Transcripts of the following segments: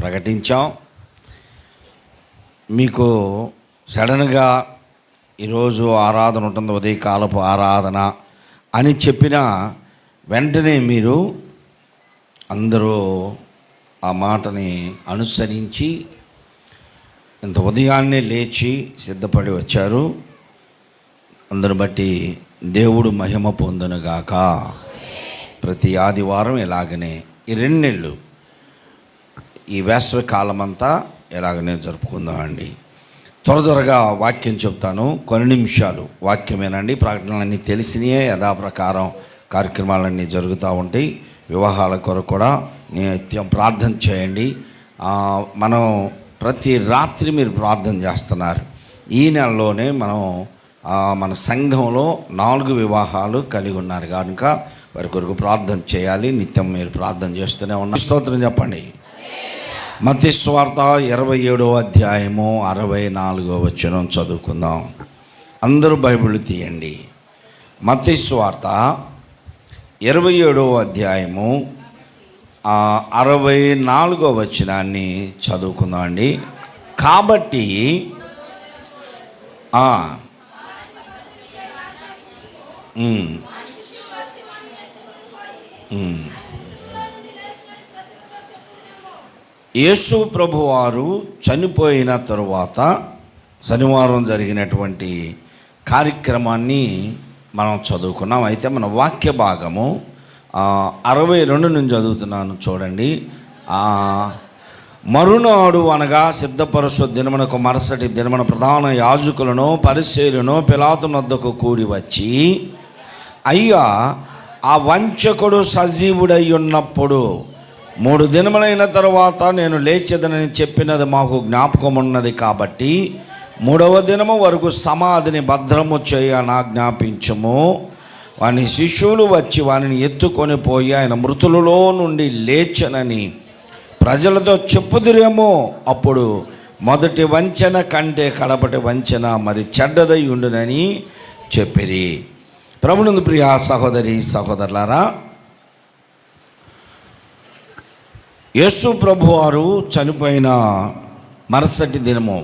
ప్రకటించాం. మీకు సడన్గా ఈరోజు ఆరాధన ఉంటుంది, ఉదయకాలపు ఆరాధన అని చెప్పిన వెంటనే మీరు అందరూ ఆ మాటని అనుసరించి ఇంత ఉదయాన్నే లేచి సిద్ధపడి వచ్చారు. అందరు బట్టి దేవుడు మహిమ పొందునుగాక. ప్రతి ఆదివారం ఇలాగనే ఈ 2 నెలలు ఈ వేసవి కాలం అంతా ఇలాగనే జరుపుకుందామండి. త్వరగా వాక్యం చెప్తాను, కొన్ని నిమిషాలు వాక్యమేనండి. ప్రకటనలన్నీ తెలిసినాయే, యథాప్రకారం కార్యక్రమాలన్నీ జరుగుతూ ఉంటాయి. వివాహాల కొరకు కూడా నిత్యం ప్రార్థన చేయండి. మనం ప్రతి రాత్రి మీరు ప్రార్థన చేస్తున్నారు. ఈ నెలలోనే మన సంఘంలో 4 వివాహాలు కలిగి ఉన్నారు కనుక వారి కొరకు ప్రార్థన చేయాలి. నిత్యం మీరు ప్రార్థన చేస్తూనే ఉన్నారు. స్తోత్రం చెప్పండి. మత్తయి సువార్త 27వ అధ్యాయము 64వ వచనం చదువుకుందాం. అందరూ బైబిల్ తీయండి. మత్తయి సువార్త 27వ అధ్యాయము 64వ వచనాన్ని చదువుకుందాం అండి. కాబట్టి యేసు ప్రభువారు చనిపోయిన తరువాత శనివారం జరిగినటువంటి కార్యక్రమాన్ని మనం చదువుకున్నాం. అయితే మన వాక్య భాగము 62 నుంచి చదువుతున్నాను చూడండి. మరునాడు అనగా సిద్ధపరచు దినమునకు మరుసటి దినమున ప్రధాన యాజకులను పరిసయ్యులను పిలాతు వద్దకు కూడి వచ్చి, అయ్యా, ఆ వంచకుడు సజీవుడై ఉన్నప్పుడు 3 దినములైన తర్వాత నేను లేచెదనని చెప్పినది మాకు జ్ఞాపకం ఉన్నది. కాబట్టి 3వ దినము వరకు సమాధిని భద్రము చేయనాజ్ఞాపించుము. వాని శిష్యులు వచ్చి వానిని ఎత్తుకొని పోయి ఆయన మృతులలో నుండి లేచెనని ప్రజలతో చెప్పుదురేమో. అప్పుడు మొదటి వంచన కంటే కడపటి వంచన మరి చెడ్డదై ఉండునని చెప్పిరి. ప్రభునందు ప్రియ సహోదరి సహోదరులారా, యేసు ప్రభువారు చనిపోయిన మరుసటి దినము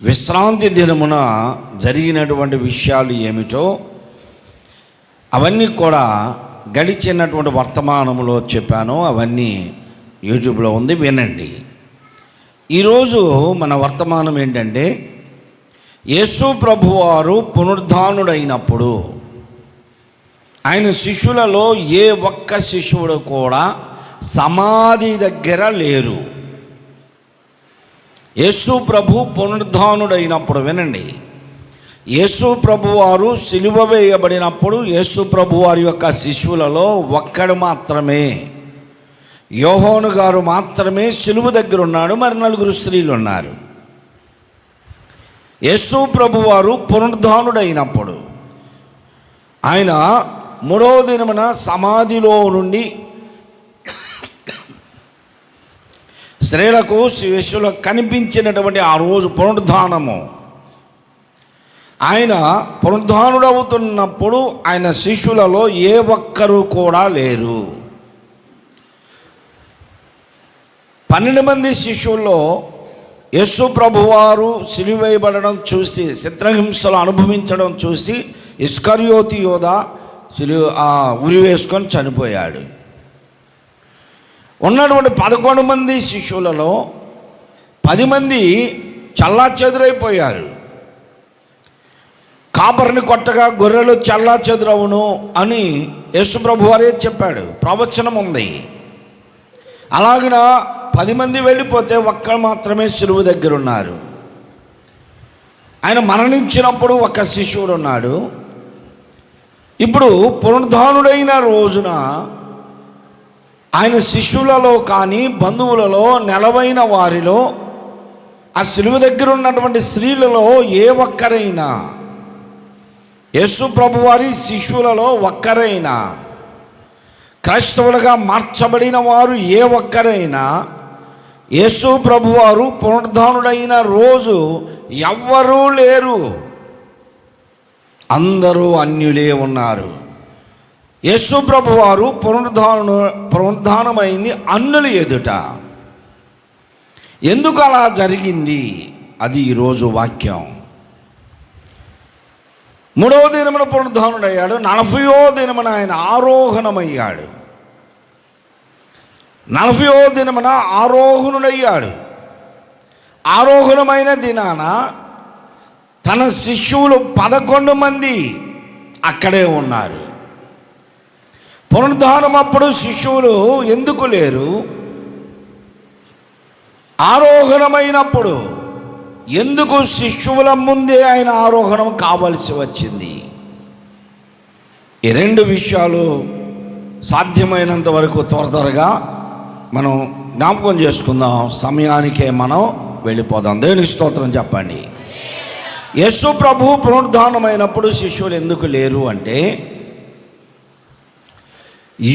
విశ్రాంతి దినమున జరిగినటువంటి విషయాలు ఏమిటో అవన్నీ కూడా గడిచినటువంటి వర్తమానంలో చెప్పాను. అవన్నీ యూట్యూబ్లో ఉంది, వినండి. ఈరోజు మన వర్తమానం ఏంటంటే, యేసు ప్రభువారు పునరుద్ధానుడైనప్పుడు ఆయన శిష్యులలో ఏ ఒక్క శిష్యుడు కూడా సమాధి దగ్గర లేరు. యేసు ప్రభు పునరుద్ధానుడైనప్పుడు వినండి, యేసు ప్రభువారు సిలువ వేయబడినప్పుడు యేసు ప్రభువారి యొక్క శిష్యులలో ఒక్కడు మాత్రమే, యోహాను గారు మాత్రమే సిలువ దగ్గర ఉన్నాడు. మరి 4 స్త్రీలు ఉన్నారు. యేసు ప్రభువారు పునరుద్ధానుడైనప్పుడు ఆయన 3వ దినమున సమాధిలో నుండి స్త్రీలకు శిష్యులకు కనిపించినటువంటి ఆ రోజు పునరుద్ధానము. ఆయన పునరుద్ధానుడవుతున్నప్పుడు ఆయన శిష్యులలో ఏ ఒక్కరు కూడా లేరు. 12 మంది శిష్యుల్లో యేసు ప్రభువారు సిలువ వేయబడడం చూసి, చిత్రహింసలు అనుభవించడం చూసి ఇస్కరియోతు యోధా ఉరి వేసుకొని చనిపోయాడు. ఉన్నటువంటి 11 మంది శిష్యులలో 10 మంది చల్లాచెదురైపోయారు. కాపరిని కొట్టగా గొర్రెలు చల్లాచెదురవును అని యేసు ప్రభువారే చెప్పాడు, ప్రవచనం ఉంది. అలాగిన 10 మంది వెళ్ళిపోతే ఒక్కరు మాత్రమే సిలువ దగ్గర ఉన్నారు. ఆయన మరణించినప్పుడు ఒక శిష్యుడు ఉన్నాడు. ఇప్పుడు పునరుద్ధానుడైన రోజున ఆయన శిష్యులలో కానీ బంధువులలో నెలవైన వారిలో ఆ సిలువ దగ్గర ఉన్నటువంటి స్త్రీలలో ఏ ఒక్కరైనా, యేసు ప్రభువారి శిష్యులలో ఒక్కరైనా, క్రైస్తవులుగా మార్చబడిన వారు ఏ ఒక్కరైనా యేసు ప్రభువారు పునరుద్ధానుడైన రోజు ఎవ్వరూ లేరు. అందరూ అన్యులే ఉన్నారు. యేసు ప్రభువారు పునరుద్ధానమైంది అన్యుల ఎదుట. ఎందుకు అలా జరిగింది? అది ఈరోజు వాక్యం. 3వ దినమున పునరుద్ధానుడయ్యాడు. 40వ దినమున ఆయన ఆరోహణమయ్యాడు. 40వ దినమున ఆరోహణుడయ్యాడు. ఆరోహణమైన దినాన తన శిష్యులు 11 మంది అక్కడే ఉన్నారు. పునరుద్ధానం అప్పుడు శిష్యులు ఎందుకు లేరు? ఆరోహణమైనప్పుడు ఎందుకు శిష్యుల ముందే ఆయన ఆరోహణం కావలసి వచ్చింది? ఈ 2 విషయాలు సాధ్యమైనంత వరకు త్వరగా మనం జ్ఞాపకం చేసుకుందాం. సమయానికే మనం వెళ్ళిపోదాం. దేవునికి స్తోత్రం చెప్పండి. యేసు ప్రభు పునరుద్ధానమైనప్పుడు శిష్యులు ఎందుకు లేరు అంటే,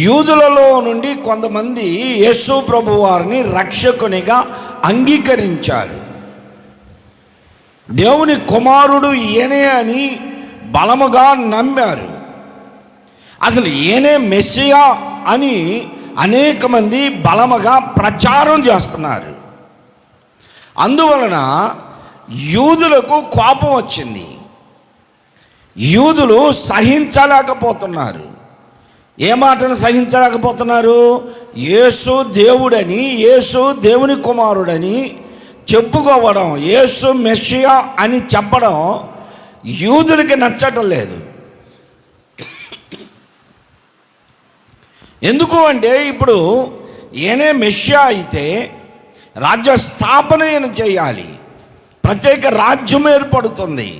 యూదులలో నుండి కొంతమంది యేసు ప్రభు వారిని రక్షకునిగా అంగీకరించారు. దేవుని కుమారుడు ఈయనే అని బలముగా నమ్మారు. అసలు ఈయనే మెస్సియా అని అనేక మంది బలముగా ప్రచారం చేస్తున్నారు. అందువలన యూదులకు కోపం వచ్చింది. యూదులు సహించలేకపోతున్నారు. ఏ మాటను సహించలేకపోతున్నారు? యేసు దేవుడని, యేసు దేవుని కుమారుడని చెప్పుకోవడం, యేసు మెస్సియా అని చెప్పడం యూదులకి నచ్చటం లేదు. ఎందుకు అంటే, ఇప్పుడు ఈయనే మెస్సియా అయితే రాజ్య స్థాపన ఈయన చేయాలి, ప్రత్యేక రాజ్యం ఏర్పడుతుంది,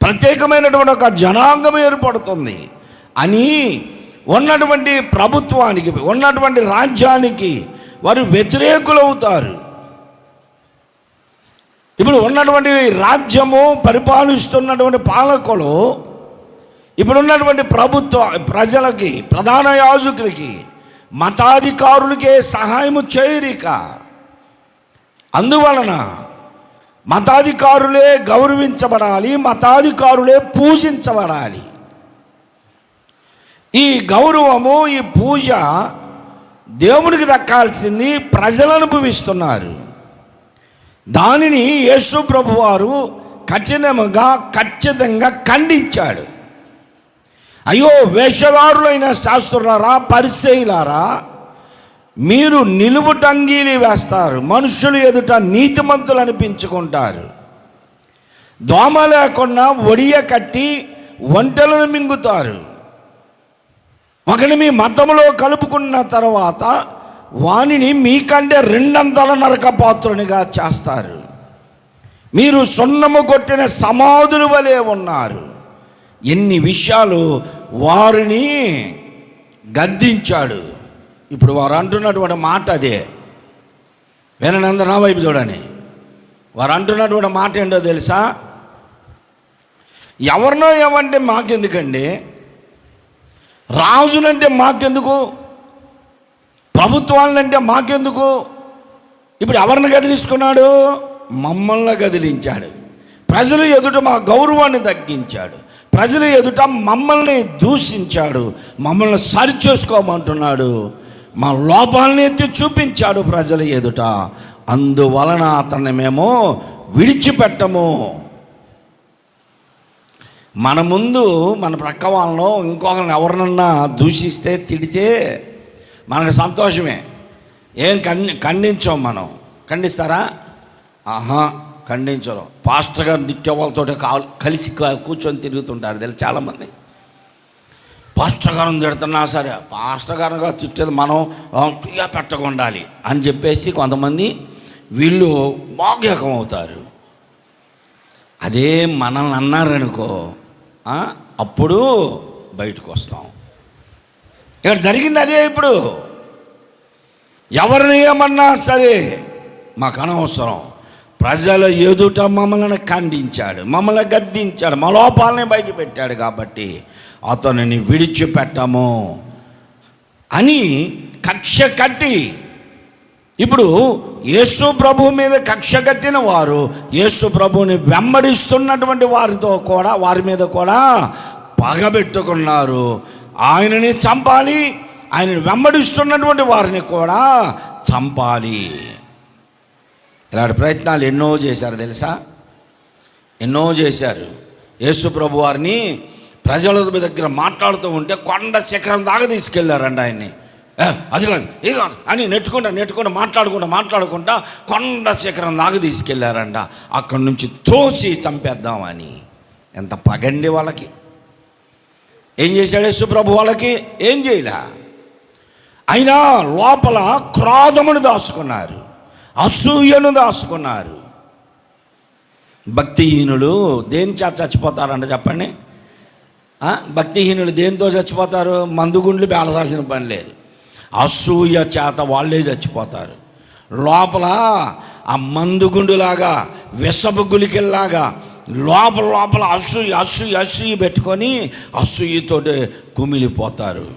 ప్రత్యేకమైనటువంటి ఒక జనాంగం ఏర్పడుతుంది అని ఉన్నటువంటి ప్రభుత్వానికి, ఉన్నటువంటి రాజ్యానికి వారు వ్యతిరేకులవుతారు. ఇప్పుడు ఉన్నటువంటి రాజ్యము పరిపాలిస్తున్నటువంటి పాలకులు ఇప్పుడు ఉన్నటువంటి ప్రభుత్వ ప్రజలకి, ప్రధాన యాజకులకి, మతాధికారులకే సహాయము చేయరిక. అందువలన మతాధికారులే గౌరవించబడాలి, మతాధికారులే పూజించబడాలి. ఈ గౌరవము, ఈ పూజ దేవునికి దక్కాల్సింది ప్రజలు అనుభవిస్తున్నారు. దానిని యేసు ప్రభువారు కఠినముగా, ఖచ్చితంగా ఖండించాడు. అయ్యో వేషధారులైన శాస్త్రులారా, పరిసయ్యులారా, మీరు నిలువుటంగీలు వేస్తారు, మనుషులు ఎదుట నీతిమంతులు అనిపించుకుంటారు, దోమ లేకుండా ఒడియ కట్టి ఒంటెలను మింగుతారు, ఒకని మీ మతంలో కలుపుకున్న తర్వాత వానిని మీకంటే 200 నరక పాత్రునిగా చేస్తారు, మీరు సున్నము కొట్టిన సమాధుల వలె ఉన్నారు. ఎన్ని విషయాలు వారిని గద్దించాడు. ఇప్పుడు వారు అంటున్నటువంటి మాట అదే. వినండి, నా వైపు చూడని. వారు అంటున్నటువంటి మాట ఏంటో తెలుసా? ఎవరినో ఏమంటే మాకెందుకండి, రాజునంటే మాకెందుకు, ప్రభుత్వాలంటే మాకెందుకు. ఇప్పుడు ఎవరిని కదిలించుకున్నాడు? మమ్మల్ని కదిలించాడు. ప్రజల ఎదుట మా గౌరవాన్ని తగ్గించాడు, ప్రజల ఎదుట మమ్మల్ని దూషించాడు, మమ్మల్ని సరిచేసుకోమంటున్నాడు, మా లోపాలని ఎత్తి చూపించాడు ప్రజల ఎదుట. అందువలన అతన్ని మేము విడిచిపెట్టము. మన ముందు, మన ప్రక్క వాళ్ళలో ఇంకొకరిని ఎవరినన్నా దూషిస్తే, తిడితే మనకు సంతోషమే. ఏం ఖండించాం మనం? ఖండిస్తారా? ఆహా, ఖండించరు. పాస్టర్ గారు తిట్టే వాళ్ళతో కలిసి కూర్చొని తిరుగుతుంటారు తెలుసు చాలామంది. పాస్టర్ గారిని తిడుతున్నా సరే, పాస్టర్ గారుగా తిట్టేది మనం పెట్టకుండాలి అని చెప్పేసి కొంతమంది వీళ్ళు బాగ్యకం అవుతారు. అదే మనల్ని అన్నారనుకో, అప్పుడు బయటకు వస్తాం. ఇక్కడ జరిగింది అదే. ఇప్పుడు ఎవరిని ఏమన్నా సరే మాకు అనవసరం. ప్రజల ఎదుట మమ్మల్ని ఖండించాడు, మమ్మల్ని గద్దించాడు, మా లోపాలని బయట పెట్టాడు కాబట్టి అతనిని విడిచిపెట్టము అని కక్ష కట్టి, ఇప్పుడు యేసు ప్రభు మీద కక్ష కట్టిన వారు యేసు ప్రభుని వెంబడిస్తున్నటువంటి వారితో కూడా, వారి మీద కూడా పగబెట్టుకున్నారు. ఆయనని చంపాలి, ఆయనని వెంబడిస్తున్నటువంటి వారిని కూడా చంపాలి. ఇలాంటి ప్రయత్నాలు ఎన్నో చేశారు తెలుసా, ఎన్నో చేశారు. యేసు ప్రభు వారిని ప్రజల దగ్గర మాట్లాడుతూ ఉంటే కొండ శిఖరం దాకా తీసుకెళ్లారండి ఆయన్ని. అది కాదు అని నెట్టుకుంటా మాట్లాడుకుంటా కొండ శిఖరం దాకా తీసుకెళ్లారంట. అక్కడి నుంచి త్రోసి చంపేద్దామని. ఎంత పగండి వాళ్ళకి. ఏం చేశాడు యేసు ప్రభు వాళ్ళకి? ఏం చేయలే. అయినా లోపల క్రోధమును దాచుకున్నారు, అసూయను దాచుకున్నారు. భక్తిహీనులు దేని చేత చచ్చిపోతారంట చెప్పండి? భక్తిహీనులు దేనితో చచ్చిపోతారు? మందుగుండ్లు బేలసాల్సిన పని లేదు, అసూయ చేత వాళ్ళే చచ్చిపోతారు. లోపల ఆ మందుగుండులాగా విషపు గులికల్లాగా లోపల అసూయ పెట్టుకొని అసూయతోటి కుమిలిపోతారు.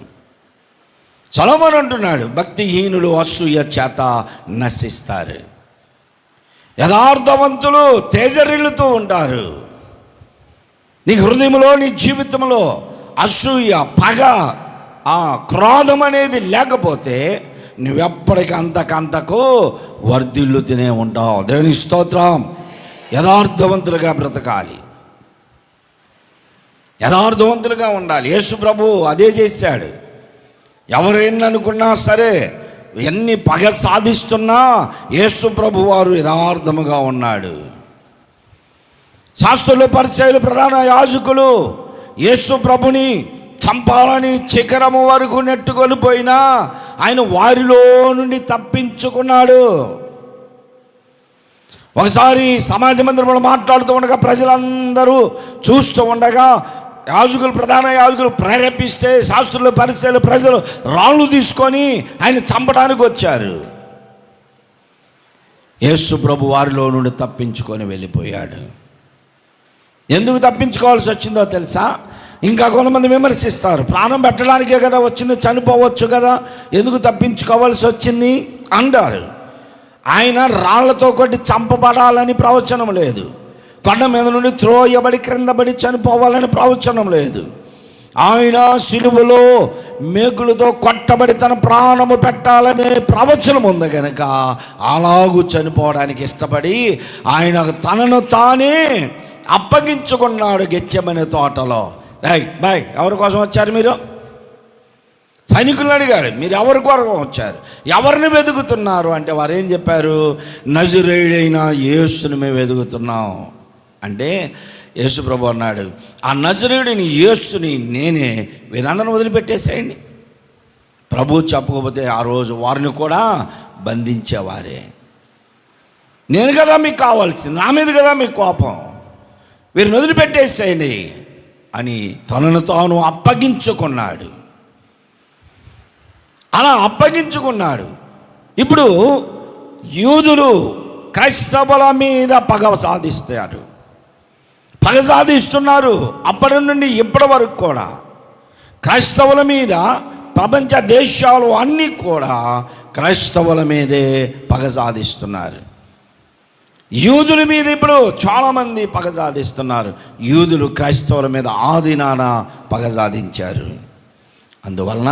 సొలొమోను అంటున్నాడు, భక్తిహీనులు అసూయ చేత నశిస్తారు. యథార్థవంతులు తేజరిల్లుతూ ఉంటారు. నీ హృదయంలో, నీ జీవితంలో అసూయ, పగ, క్రోధం అనేది లేకపోతే నువ్వెప్పటికీ అంతకంతకు వర్ధిల్లుతూనే ఉంటావు. దేవుని స్తోత్రం. యథార్థవంతులుగా బ్రతకాలి, యథార్థవంతులుగా ఉండాలి. యేసు ప్రభు అదే చేశాడు. ఎవరైనా అనుకున్నా సరే, ఎన్ని పగ సాధిస్తున్నా యేసు ప్రభు వారు యథార్థముగా ఉన్నాడు. శాస్త్రులు, పరిసయ్యులు, ప్రధాన యాజకులు యేసు ప్రభుని చంపాలని శిఖరము వరకు నెట్టుకొని పోయినా ఆయన వారిలో నుండి తప్పించుకున్నాడు. ఒకసారి సమాజ మందిరంలో మాట్లాడుతూ ఉండగా ప్రజలందరూ చూస్తూ ఉండగా ప్రధాన యాజకులు ప్రేరేపిస్తే శాస్త్రులు, పరిసయ్యులు, ప్రజలు రాళ్ళు తీసుకొని ఆయన చంపడానికి వచ్చారు. యేసు ప్రభు వారిలో నుండి తప్పించుకొని వెళ్ళిపోయాడు. ఎందుకు తప్పించుకోవాల్సి వచ్చిందో తెలుసా? ఇంకా కొంతమంది విమర్శిస్తారు, ప్రాణం పెట్టడానికే కదా వచ్చింది, చనిపోవచ్చు కదా, ఎందుకు తప్పించుకోవాల్సి వచ్చింది అంటారు. ఆయన రాళ్లతో కొట్టి చంపబడాలని ప్రవచనం లేదు, కొండ మీద నుండి త్రోయబడి క్రిందబడి చనిపోవాలని ప్రవచనం లేదు. ఆయన సిలువలో మేకులతో కొట్టబడి తన ప్రాణము పెట్టాలనే ప్రవచనం ఉంది కనుక అలాగూ చనిపోవడానికి ఇష్టపడి ఆయన తనను తానే అప్పగించుకున్నాడు గెత్సేమనే తోటలో. బాయ్ ఎవరి కోసం వచ్చారు మీరు? సైనికులను అడిగాడు, మీరు ఎవరి కొరకు వచ్చారు, ఎవరిని వెతుకుతున్నారు అంటే వారు ఏం చెప్పారు? నజరేయుడైన యేసుని మేము వెతుకుతున్నాం అంటే యేసు ప్రభు అన్నాడు, ఆ నజరేయుడిని యేసుని నేనే, వీరందరిని వదిలిపెట్టేసేయండి. ప్రభు చెప్పకపోతే ఆ రోజు వారిని కూడా బంధించేవారే. నేను కదా మీకు కావాల్సింది, నా మీద కదా మీకు కోపం, వీరిని వదిలిపెట్టేసేయండి అని తనను తాను అప్పగించుకున్నాడు. అలా అప్పగించుకున్నాడు. ఇప్పుడు యూదులు క్రైస్తవుల మీద పగ సాధిస్తున్నారు. అప్పటి నుండి ఇప్పటి వరకు కూడా క్రైస్తవుల మీద ప్రపంచ దేశాలు అన్నీ కూడా క్రైస్తవుల మీదే పగ సాధిస్తున్నారు. యూదుల మీద ఇప్పుడు చాలామంది పగ సాధిస్తున్నారు. యూదులు క్రైస్తవుల మీద ఆదినాన పగ సాధించారు. అందువలన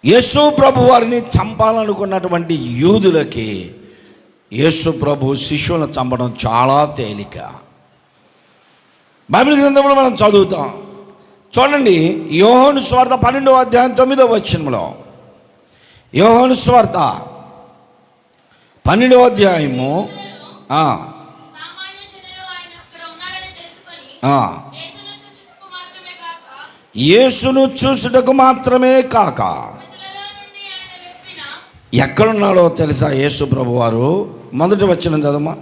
యేసు ప్రభు వారిని చంపాలనుకున్నటువంటి యూదులకి యేసు ప్రభు శిష్యులను చంపడం చాలా తేలిక. బైబిల్ గ్రంథంలో మనం చదువుతాం, చూడండి. యోహాను సువార్త 12వ అధ్యాయం 9వ వచనంలో, యోహాను సువార్త 12వ అధ్యాయము యేసును చూసుటకు మాత్రమే కాక ఎక్కడున్నాడో తెలుసా యేసు ప్రభు వారు? మొదటి వచనం చదమ్మా.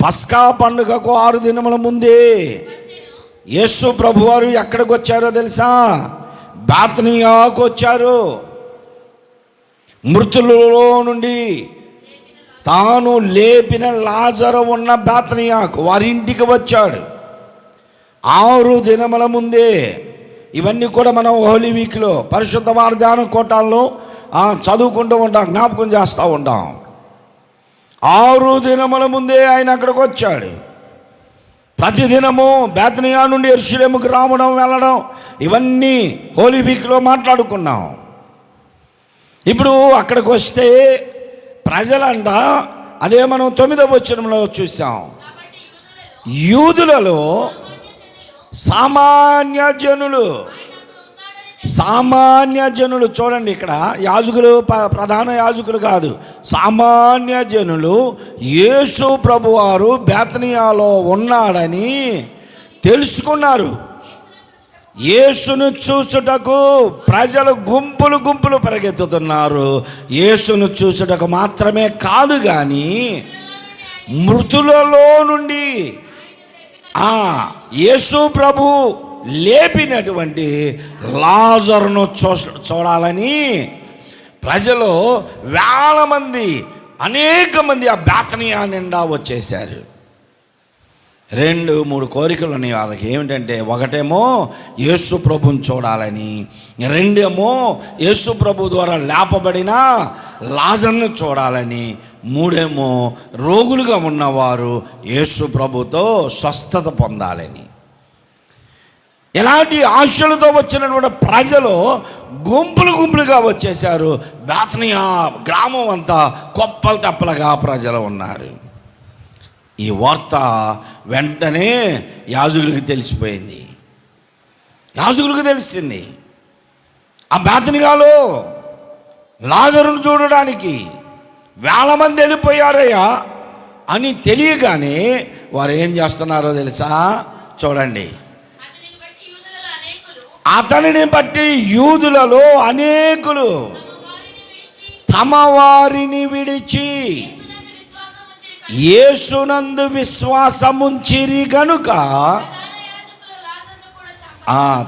పస్కా పండుగకు 6 దినముల ముందే యేసు ప్రభు వారు ఎక్కడికి వచ్చారో తెలుసా? బేతనియాకు వచ్చారు. మృతులలో నుండి తాను లేపిన లాజరు ఉన్న బేతనియాకు వారి ఇంటికి వచ్చాడు 6 దినముల ముందే. ఇవన్నీ కూడా మనం హోలీ వీక్లో పరిశుద్ధ వాగ్దాన కోటాల్లో చదువుకుంటూ ఉంటాం, జ్ఞాపకం చేస్తూ ఉంటాం. 6 దినముల ముందే ఆయన అక్కడికి వచ్చాడు. ప్రతిదినము బేతనియా నుండి యెరూషలేముకు రావడం వెళ్ళడం ఇవన్నీ హోలీ వీక్లో మాట్లాడుకున్నాం. ఇప్పుడు అక్కడికి వస్తే ప్రజలంట, అదే మనం 9వ వచనంలో చూసాం, యూదులలో సామాన్య జనులు చూడండి, ఇక్కడ యాజకులు, ప్రధాన యాజకులు కాదు, సామాన్య జనులు యేసు ప్రభువారు బేతనియాలో ఉన్నాడని తెలుసుకున్నారు. యేసును చూచుటకు ప్రజలు గుంపులు పరిగెత్తుతున్నారు. యేసును చూచుటకు మాత్రమే కాదు కానీ మృతులలో నుండి యేసు ప్రభు లేపినటువంటి లాజరును చూడాలని ప్రజలు వేల మంది, అనేక మంది ఆ బేతనియా నిండా వచ్చేసారు. 2-3 కోరికలు ఉన్నాయి వాళ్ళకి. ఏమిటంటే, ఒకటేమో యేసు ప్రభుని చూడాలని, రెండేమో యేసు ప్రభు ద్వారా లేపబడిన లాజరును చూడాలని, మూడేమో రోగులుగా ఉన్నవారు యేసు ప్రభుతో స్వస్థత పొందాలని. ఇలాంటి ఆశలతో వచ్చినటువంటి ప్రజలు గుంపులుగా వచ్చేసారు. బేతనియా గ్రామం అంతా కుప్పలు తెప్పలుగా ప్రజలు ఉన్నారు. ఈ వార్త వెంటనే యాజకులకు తెలిసిపోయింది. యాజకులకు తెలిసింది, ఆ బేతనియాలో లాజరును చూడడానికి వేల మంది వెళ్ళిపోయారయ్యా అని తెలియగానే వారు ఏం చేస్తున్నారో తెలుసా? చూడండి, అతనిని బట్టి యూదులలో అనేకులు తమ వారిని విడిచి యేసునందు విశ్వాసముంచిరి గనుక.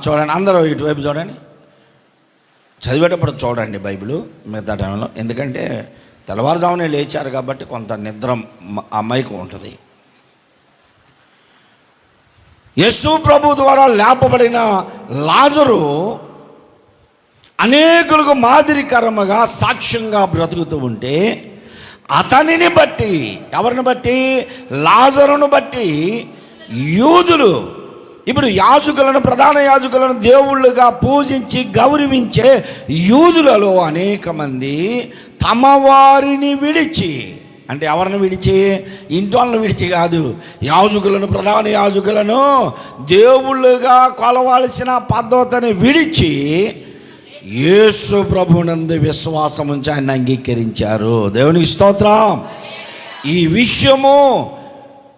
చూడండి, అందరూ ఇటువైపు చూడండి, చదివేటప్పుడు చూడండి బైబిల్ మిగతా టైంలో, ఎందుకంటే తెల్లవారుజామునే లేచారు కాబట్టి కొంత నిద్ర అమ్మాయికి ఉంటుంది. యేసు ప్రభు ద్వారా లేపబడిన లాజరు అనేకులకు మాదిరికరముగా సాక్ష్యంగా బ్రతుకుతూ ఉంటే, అతనిని బట్టి, ఎవరిని బట్టి? లాజరును బట్టి యూదులు, ఇప్పుడు యాజకులను, ప్రధాన యాజకులను దేవుళ్ళుగా పూజించి గౌరవించే యూదులలో అనేక మంది తమ వారిని విడిచి, అంటే ఎవరిని విడిచి? ఇంటి విడిచి కాదు, యాజకులను, ప్రధాన యాజకులను, దేవుళ్ళుగా కొలవాల్సిన పద్ధతిని విడిచి యేసు ప్రభునందు విశ్వాసం ఉంచి ఆయన అంగీకరించారు. దేవునికి స్తోత్రం. ఈ విషయము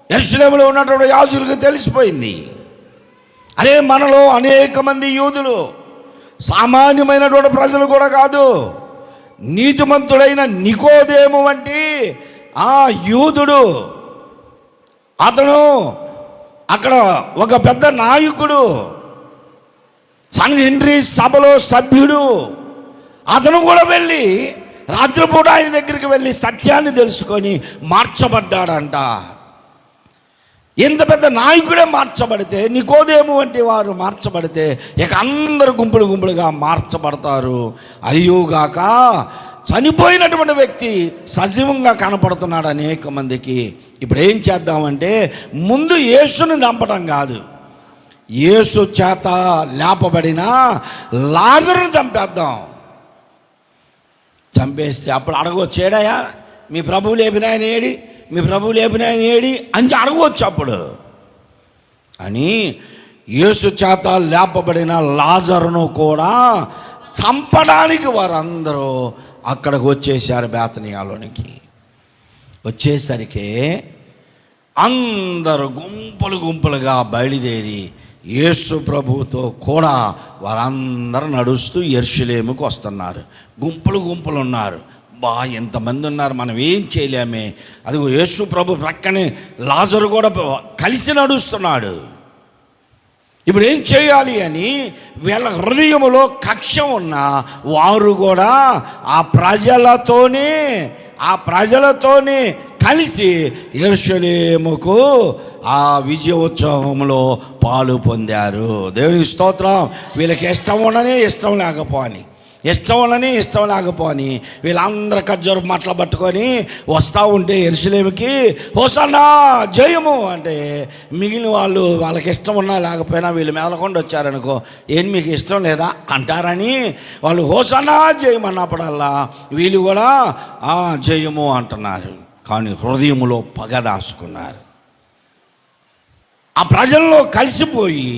యెరూషలేములో ఉన్నటువంటి యాజకులకు తెలిసిపోయింది. అరే, మనలో అనేక మంది యూదులు, సామాన్యమైనటువంటి ప్రజలు కూడా కాదు, నీతిమంతుడైన నికోదేము వంటి యూదుడు, అతను అక్కడ ఒక పెద్ద నాయకుడు, సంఘహెన్రీ సభలో సభ్యుడు, అతను కూడా వెళ్ళి రాత్రిపూట ఆయన దగ్గరికి వెళ్ళి సత్యాన్ని తెలుసుకొని మార్చబడ్డాడంట. ఇంత పెద్ద నాయకుడే మార్చబడితే, నికోదేము వంటి వారు మార్చబడితే, ఇక అందరూ గుంపులుగా మార్చబడతారు. అయ్యోగాక చనిపోయినటువంటి వ్యక్తి సజీవంగా కనపడుతున్నాడు అనేక మందికి. ఇప్పుడు ఏం చేద్దామంటే, ముందు యేసుని చంపడం కాదు, యేసు చేత లేపబడిన లాజరును చంపేద్దాం. చంపేస్తే అప్పుడు అడగవచ్చు, ఏడాయా మీ ప్రభువు లేపినాయన ఏడి, మీ ప్రభువు లేపినాయన ఏడి అని అడగవచ్చు అప్పుడు. అని యేసు చేత లేపబడిన లాజరును కూడా చంపడానికి వారందరూ అక్కడికి వచ్చేసారు. బేతనియాలోనికి వచ్చేసరికి అందరూ గుంపులుగా బయలుదేరి యేసు ప్రభువుతో కూడా వారందరూ నడుస్తూ యెరూషలేముకు వస్తున్నారు. గుంపులు ఉన్నారు. ఎంతమంది ఉన్నారు, మనం ఏం చేయలేమే. అదిగో యేసు ప్రభు ప్రక్కనే లాజరు కూడా కలిసి నడుస్తున్నాడు. ఇప్పుడు ఏం చేయాలి అని వీళ్ళ హృదయంలో కక్ష ఉన్న వారు కూడా ఆ ప్రజలతోనే కలిసి యెరూషలేముకు ఆ విజయోత్సవంలో పాలు పొందారు. దేవునికి స్తోత్రం. వీళ్ళకి ఇష్టం ఉండనే ఇష్టం లేకపోని ఇష్టం వలని ఇష్టం లేకపోని వీళ్ళందరూ ఖర్జూర మాటలు పట్టుకొని వస్తూ ఉంటే యెరూషలేముకి హోసన్నా జయము అంటే మిగిలిన వాళ్ళు వాళ్ళకి ఇష్టం ఉన్నా లేకపోయినా వీళ్ళు మెదలకుండా వచ్చారనుకో, ఏం మీకు ఇష్టం లేదా అంటారని వాళ్ళు హోసన్నా జయము అన్నప్పుడల్లా వీళ్ళు కూడా జయము అంటున్నారు. కానీ హృదయములో పగ దాచుకున్నారు. ఆ ప్రజల్లో కలిసిపోయి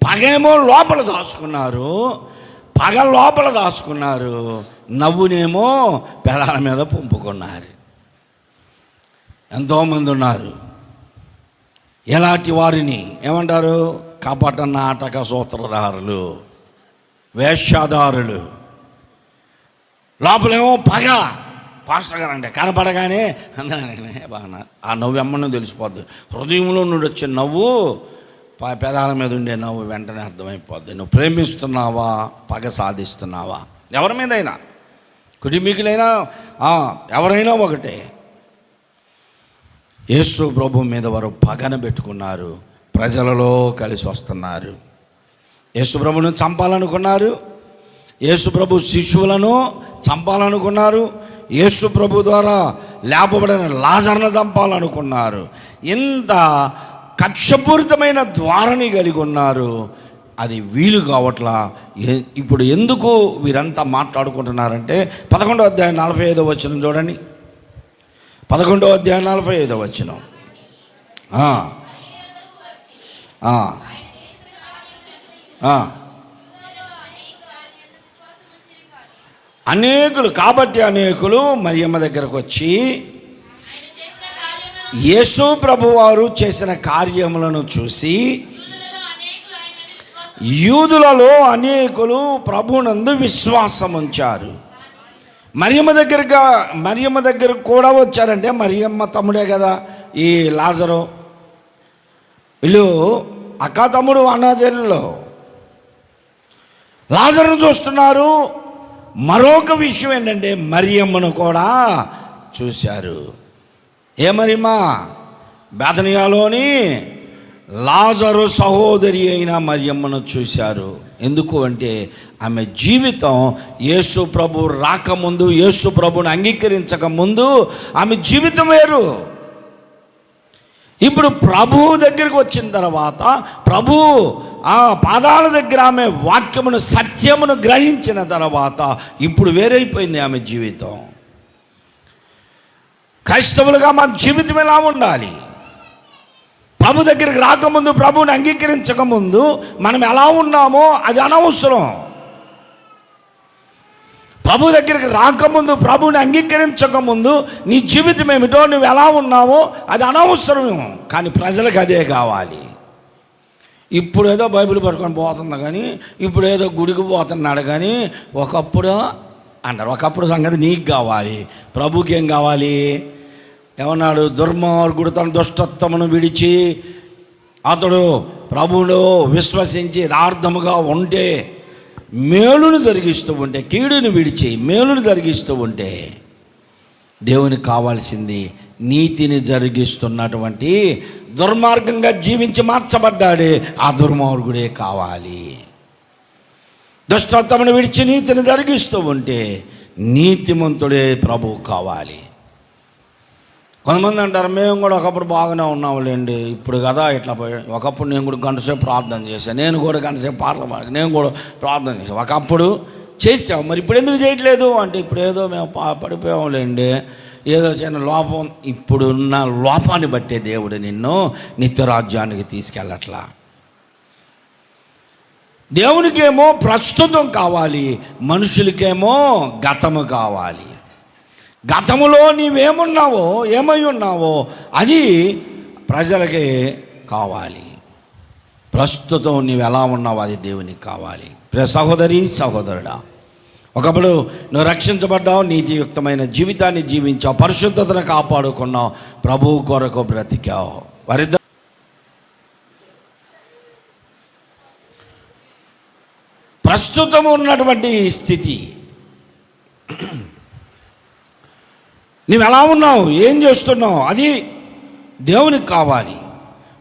పగేమో లోపల దాచుకున్నారు, పగ లోపల దాచుకున్నారు, నవ్వునేమో పెదాల మీద పంపుకున్నారు. ఎంతోమంది ఉన్నారు. ఎలాంటి వారిని ఏమంటారు? కపట నాటక సూత్రధారులు, వేషధారులు. లోపలేమో పగ. పాస్టర్ గారు అంటే కనపడగానే బాగా ఆ నవ్వు ఎమ్మని తెలిసిపోద్ది. హృదయంలో నుండి వచ్చే నవ్వు పెదాల మీద ఉండే నవ్వు వెంటనే అర్థమైపోద్ది. నువ్వు ప్రేమిస్తున్నావా, పగ సాధిస్తున్నావా? ఎవరి మీదైనా, కుటుంబీకులైనా ఎవరైనా ఒకటే. యేసు ప్రభు మీద వారు పగన పెట్టుకున్నారు. ప్రజలలో కలిసి వస్తున్నారు. యేసు ప్రభును చంపాలనుకున్నారు. యేసు ప్రభు శిశువులను చంపాలనుకున్నారు. యేసు ప్రభు ద్వారా లేపబడిన లాజరును చంపాలనుకున్నారు. ఇంత కక్షపూరితమైన ధోరణి కలిగి ఉన్నారు. అది వీలు కావట్లా. ఇప్పుడు ఎందుకు వీరంతా మాట్లాడుకుంటున్నారంటే 11వ అధ్యాయం 45వ వచనం చూడండి. 11వ అధ్యాయం 45వ వచనం. అనేకులు కాబట్టి అనేకులు మరియమ్మ దగ్గరకు వచ్చి యేసు ప్రభువారు చేసిన కార్యములను చూసి యూదులలో అనేకులు ప్రభునందు విశ్వాసం ఉంచారు. మరియమ్మ దగ్గరకు కూడా వచ్చారంటే మరియమ్మ తమ్ముడే కదా ఈ లాజరు. వీళ్ళు అక్క తమ్ముడు అన్నాజీల్లో లాజరును చూస్తున్నారు. మరొక విషయం ఏంటంటే మరియమ్మను కూడా చూశారు. ఏ మరియమ్మ? బేతనియాలోని లాజరు సహోదరి అయిన మరియమ్మను చూశారు. ఎందుకు అంటే ఆమె జీవితం యేసు ప్రభు రాకముందు, యేసు ప్రభుని అంగీకరించక ముందు ఆమె జీవితం వేరు. ఇప్పుడు ప్రభువు దగ్గరికి వచ్చిన తర్వాత ప్రభు పాదాల దగ్గర ఆమె వాక్యమును, సత్యమును గ్రహించిన తర్వాత ఇప్పుడు వేరైపోయింది ఆమె జీవితం. క్రైస్తవులుగా మన జీవితం ఎలా ఉండాలి? ప్రభు దగ్గరికి రాకముందు, ప్రభువుని అంగీకరించకముందు మనం ఎలా ఉన్నామో అది అనవసరం. ప్రభు దగ్గరికి రాకముందు, ప్రభువుని అంగీకరించకముందు నీ జీవితం ఏమిటో, నువ్వు ఎలా ఉన్నావో అది అనవసరం. కానీ ప్రజలకు అదే కావాలి. ఇప్పుడు ఏదో బైబిల్ పట్టుకొని పోతుంది కానీ, ఇప్పుడు ఏదో గుడికి పోతున్నాడు కానీ, ఒకప్పుడు అంటారు. ఒకప్పుడు సంగతి నీకు కావాలి. ప్రభుకి ఏం కావాలి? ఏమన్నాడు? దుర్మార్గుడు తన దుష్టత్వమును విడిచి అతడు ప్రభువులో విశ్వసించి యథార్థముగా ఉంటే, మేలును జరిగిస్తూ ఉంటే, కీడును విడిచి మేలును జరిగిస్తూ ఉంటే, దేవునికి కావాల్సింది నీతిని జరిగిస్తున్నటువంటి దుర్మార్గంగా జీవించి మార్చబడ్డాడే ఆ దుర్మార్గుడే కావాలి. దుష్టత్వమును విడిచి నీతిని జరిగిస్తూ ఉంటే నీతిమంతుడే ప్రభువు కావాలి. కొంతమంది అంటారు, మేము కూడా ఒకప్పుడు బాగానే ఉన్నాములేండి, ఇప్పుడు కదా ఇట్లా పోయి. ఒకప్పుడు నేను కూడా గంటసేపు ప్రార్థన చేశాను, నేను కూడా గంటసేపు పాటలు పాడి, నేను కూడా ప్రార్థన చేశాను. ఒకప్పుడు చేసాం, మరి ఇప్పుడు ఎందుకు చేయట్లేదు అంటే, ఇప్పుడు ఏదో మేము పడిపోయాములేండి, ఏదో చిన్న లోపం. ఇప్పుడున్న లోపాన్ని బట్టే దేవుడు నిన్ను నిత్యరాజ్యానికి తీసుకెళ్ళట్లా. దేవునికేమో ప్రస్తుతం కావాలి, మనుషులకేమో గతము కావాలి. గతములో నీవేమున్నావో, ఏమై ఉన్నావో అది ప్రజలకే కావాలి. ప్రస్తుతం నీవు ఎలా ఉన్నావో అది దేవునికి కావాలి. ప్రియ సహోదరి, సహోదరుడా, ఒకప్పుడు నువ్వు రక్షించబడ్డావు, నీతియుక్తమైన జీవితాన్ని జీవించావు, పరిశుద్ధతను కాపాడుకున్నావు, ప్రభువు కొరకు బ్రతికావు. వారిద్దరు ప్రస్తుతం ఉన్నటువంటి స్థితి, నువ్వు ఎలా ఉన్నావు, ఏం చేస్తున్నావు అది దేవునికి కావాలి.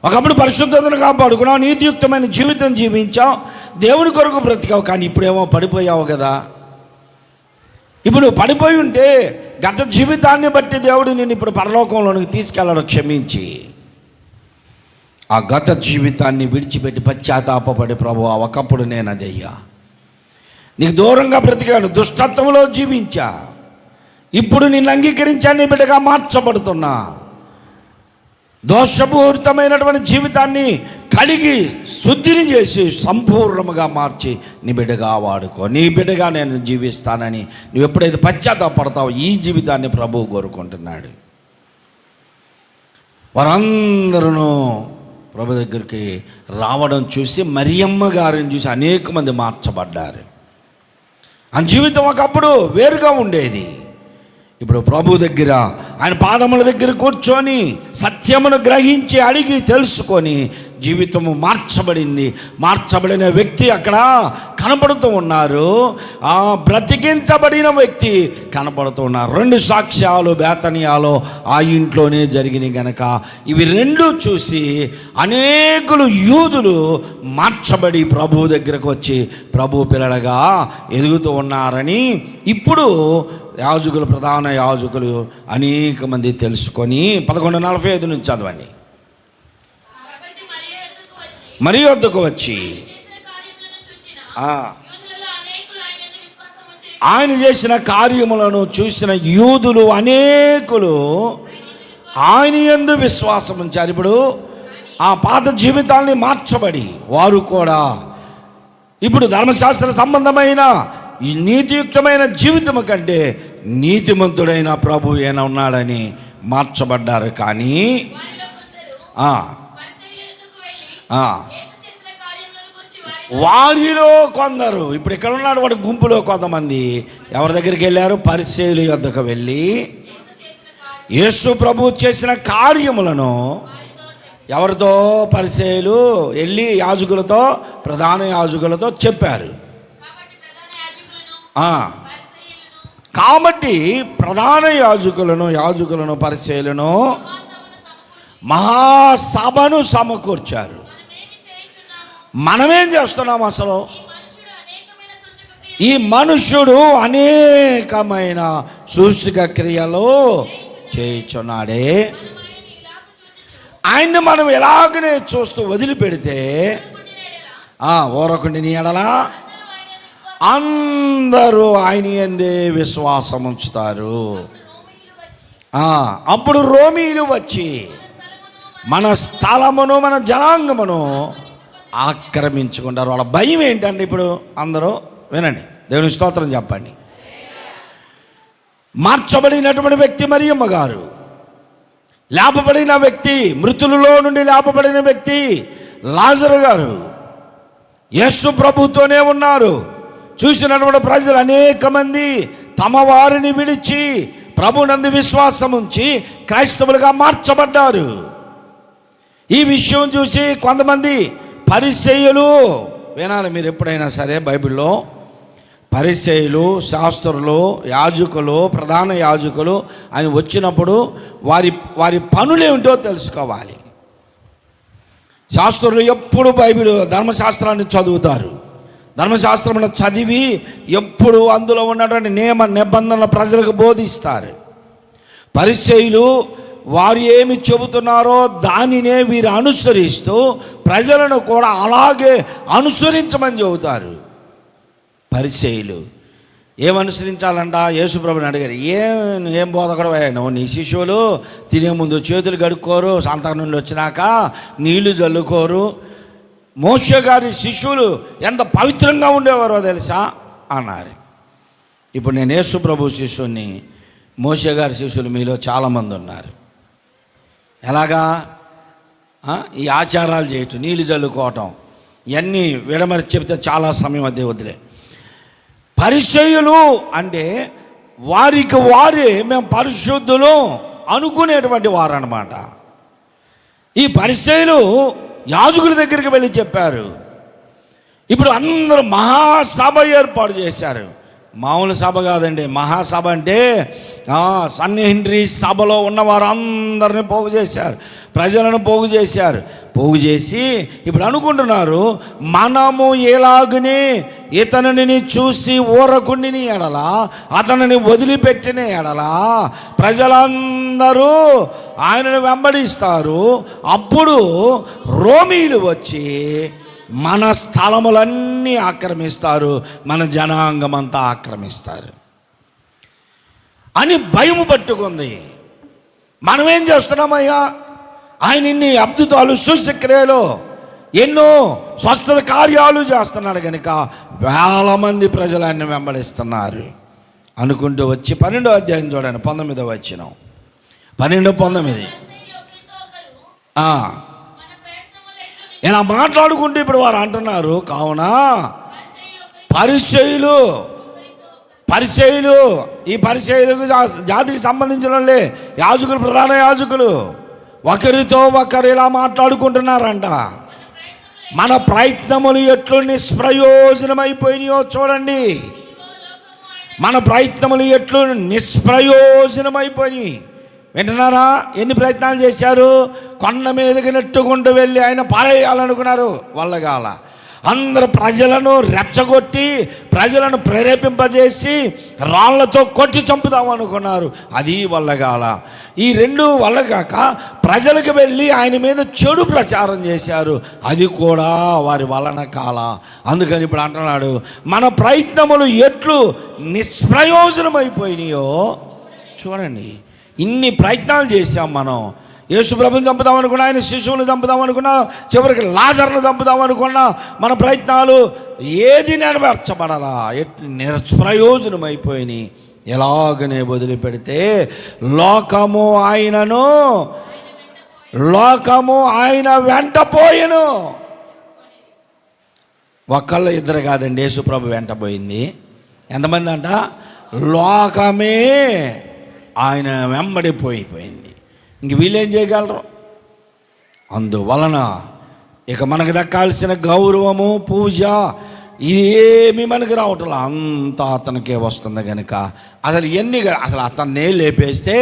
ఒకప్పుడు పరిశుద్ధతను కాపాడుకున్నావు, నీతియుక్తమైన జీవితం జీవించావు, దేవుని కొరకు బ్రతికావు. కానీ ఇప్పుడేమో పడిపోయావు కదా. ఇప్పుడు పడిపోయి ఉంటే గత జీవితాన్ని బట్టి దేవుడు నేను ఇప్పుడు పరలోకంలోనికి తీసుకెళ్ళడం క్షమించి ఆ గత జీవితాన్ని విడిచిపెట్టి పశ్చాత్తాపపడి, ప్రభువా ఒకప్పుడు నేను అదయ్యా, నీకు దూరంగా బ్రతికాను, దుష్టత్వంలో జీవించా, ఇప్పుడు నిన్ను అంగీకరించాను, నీ బిడ్డగా మార్చబడుతున్నా, దోషపూరితమైనటువంటి జీవితాన్ని కడిగి శుద్ధిని చేసి సంపూర్ణముగా మార్చి నీ బిడ్డగా వాడుకో, నీ బిడ్డగా నేను జీవిస్తానని నువ్వు ఎప్పుడైతే పశ్చాత్తాపడతావో ఈ జీవితాన్ని ప్రభువు కోరుకుంటున్నాడు. వారందరూ ప్రభు దగ్గరికి రావడం చూసి మరియమ్మ గారిని చూసి అనేక మంది మార్చబడ్డారు. ఆ జీవితం ఒకప్పుడు వేరుగా ఉండేది. ఇప్పుడు ప్రభు దగ్గర ఆయన పాదముల దగ్గర కూర్చొని సత్యమును గ్రహించి అడిగి తెలుసుకొని జీవితము మార్చబడింది. మార్చబడిన వ్యక్తి అక్కడ కనపడుతూ ఉన్నారు, ఆ బ్రతికించబడిన వ్యక్తి కనపడుతూ ఉన్నారు. 2 సాక్ష్యాలు బేతనియాలో ఆ ఇంట్లోనే జరిగినాయి గనక ఇవి 2 చూసి అనేకులు యూదులు మార్చబడి ప్రభు దగ్గరకు వచ్చి ప్రభు పిల్లలుగా ఎదుగుతూ ఉన్నారని ఇప్పుడు యాజకులు, ప్రధాన యాజకులు అనేక మంది తెలుసుకొని 11:45 నుంచి చదవండి. మరి వద్దకు వచ్చి ఆయన చేసిన కార్యములను చూసిన యూదులు అనేకులు ఆయన యందు విశ్వాసం ఉంచారు. ఇప్పుడు ఆ పాత జీవితాన్ని మార్చబడి వారు కూడా ఇప్పుడు ధర్మశాస్త్ర సంబంధమైన ఈ నీతియుక్తమైన జీవితం కంటే నీతిమంతుడైన ప్రభు ఏనా ఉన్నాడని మార్చబడ్డారు. కానీ వారిలో కొందరు, ఇప్పుడు ఇక్కడ ఉన్నాడు వాడు గుంపులో కొంతమంది ఎవరి దగ్గరికి వెళ్ళారు? పరిసయ్యుల యొద్దకు వెళ్ళి యేసు ప్రభు చేసిన కార్యములను ఎవరితో? పరిసయ్యులు వెళ్ళి యాజకులతో, ప్రధాన యాజకులతో చెప్పారు. కాబట్టి ప్రధాన యాజకులను పరిసయ్యులను మహాసభను సమకూర్చారు. మనమేం చేస్తున్నాం? అసలు ఈ మనుష్యుడు అనేకమైన సూచక క్రియలు చేయుచున్నాడే, ఆయన్ని మనం ఎలాగనే చూస్తూ వదిలిపెడితే ఊరకుండిని ఎడలా అందరూ ఆయన యందే విశ్వాసం ఉంచుతారు. అప్పుడు రోమీయులు వచ్చి మన స్థలమును, మన జనాంగమును ఆక్రమించుకుంటారు. వాళ్ళ భయం ఏంటంటే, ఇప్పుడు అందరూ వినండి, దేవుని స్తోత్రం చెప్పండి. మార్చబడినటువంటి వ్యక్తి మరియమ్మ గారు, లేపబడిన వ్యక్తి, మృతులలో నుండి లేపబడిన వ్యక్తి లాజరు గారు యేసు ప్రభుతోనే ఉన్నారు. చూసినటువంటి ప్రజలు అనేక మంది తమ వారిని విడిచి ప్రభునందు విశ్వాసం ఉంచి క్రైస్తవులుగా మార్చబడ్డారు. ఈ విషయం చూసి కొంతమంది పరిసయ్యులు, వినాలి మీరు ఎప్పుడైనా సరే బైబిల్లో, పరిసయ్యులు, శాస్త్రులు, యాజకులు, ప్రధాన యాజకులు అని వచ్చినప్పుడు వారి పనులేమిటో తెలుసుకోవాలి. శాస్త్రులు ఎప్పుడు బైబిల్ ధర్మశాస్త్రాన్ని చదువుతారు. ధర్మశాస్త్రమును చదివి ఎప్పుడు అందులో ఉన్నటువంటి నియమ నిబంధనలు ప్రజలకు బోధిస్తారు. పరిసయ్యులు వారు ఏమి చెబుతున్నారో దానినే వీరు అనుసరిస్తూ ప్రజలను కూడా అలాగే అనుసరించమని చెబుతారు. పరిసయ్యులు ఏమనుసరించాలంట? యేసుప్రభుని అడిగారు, ఏం బోధకుడు నువ్వు? నీ శిష్యులు తినే ముందు చేతులు కడుక్కోరు, సంతానం నుండి వచ్చినాక నీళ్లు జల్లుకోరు. మోషే గారి శిష్యులు ఎంత పవిత్రంగా ఉండేవారో తెలుసా అన్నారు. ఇప్పుడు నేను యేసు ప్రభు శిష్యుని, మోషే గారి శిష్యులు మీలో చాలామంది ఉన్నారు. ఎలాగా? ఈ ఆచారాలు చేయటం, నీళ్ళు జల్లుకోవటం, ఇవన్నీ విడమరి చెబితే చాలా సమయం అదే వదిలే. పరిసయ్యులు అంటే వారికి వారే మేము పరిశుద్ధులు అనుకునేటువంటి వారు అన్నమాట. ఈ పరిసయ్యులు యాజకుల దగ్గరికి వెళ్ళి చెప్పారు. ఇప్పుడు అందరూ మహాసభ ఏర్పాటు చేశారు. మామూలు సభ కాదండి, మహాసభ అంటే సన్నిహిండ్రి సభలో ఉన్న వారందరినీ పోగు చేశారు, ప్రజలను పోగు చేశారు. పోగు చేసి ఇప్పుడు అనుకుంటున్నారు, మనము ఎలాగనే ఇతనిని చూసి ఊరకుండిని ఎడలా, అతనిని వదిలిపెట్టిన ఎడలా ప్రజలందరూ ఆయనను వెంబడిస్తారు. అప్పుడు రోమీలు వచ్చి మన స్థలములన్నీ ఆక్రమిస్తారు, మన జనాంగం అంతా ఆక్రమిస్తారు అని భయము పట్టుకుంది. మనమేం చేస్తున్నామయ్యా? ఆయన ఇన్ని అద్భుతాలు సూచక్రియలు ఎన్నో స్వస్థత కార్యాలు చేస్తున్నాడు కనుక వేల మంది ప్రజలు ఆయన వెంబడిస్తున్నారు అనుకుంటూ వచ్చి 12వ అధ్యాయం చూడండి, 19వ వచనం. 12:19 ఇలా మాట్లాడుకుంటూ ఇప్పుడు వారు అంటున్నారు, కావున పరిసయ్యులు ఈ పరిసయ్యులకు జాతికి సంబంధించిన వాళ్ళే యాజకులు, ప్రధాన యాజకులు ఒకరితో ఒకరు ఇలా మాట్లాడుకుంటున్నారంట. మన ప్రయత్నములు ఎట్లు నిష్ప్రయోజనమైపోయినాయో చూడండి. మన ప్రయత్నములు ఎట్లు నిష్ప్రయోజనమైపోయినాయి. వింటున్నారా? ఎన్ని ప్రయత్నాలు చేశారు? కొండ మీదకి నెట్టుకుంటూ వెళ్ళి ఆయన పారేయాలనుకున్నారు, వల్లగాల. అందరు ప్రజలను రెచ్చగొట్టి ప్రజలను ప్రేరేపింపజేసి రాళ్లతో కొట్టి చంపుదాం అనుకున్నారు, అది వల్లగాల. ఈ రెండు వల్లగాక ప్రజలకు వెళ్ళి ఆయన మీద చెడు ప్రచారం చేశారు, అది కూడా వారి వలన కాల. అందుకని ఇప్పుడు అంటున్నాడు, మన ప్రయత్నములు ఎట్లు నిష్ప్రయోజనమైపోయినాయో చూడండి. ఇన్ని ప్రయత్నాలు చేశాం మనం. యేసుప్రభుని చంపుదాం అనుకున్నా, ఆయన శిశువుని చంపుదాం అనుకున్నా, చివరికి లాజరును చంపుదాం అనుకున్నా, మన ప్రయత్నాలు ఏది నెరవేర్చబడాలా? నిష్ప్రయోజనమైపోయినాయి. ఎలాగనే వదిలిపెడితే లోకము ఆయన వెంట పోయెను. ఒకళ్ళు ఇద్దరు కాదండి, యేసుప్రభు వెంట పోయింది. ఎంతమంది అంట? లోకమే ఆయన వెంబడిపోయిపోయింది. ఇంక వీళ్ళేం చేయగలరు? అందువలన ఇక మనకు దక్కాల్సిన గౌరవము, పూజ ఇదేమి మనకి రావట్లా, అంతా అతనికే వస్తుంది కనుక అసలు అతన్నే లేపేస్తే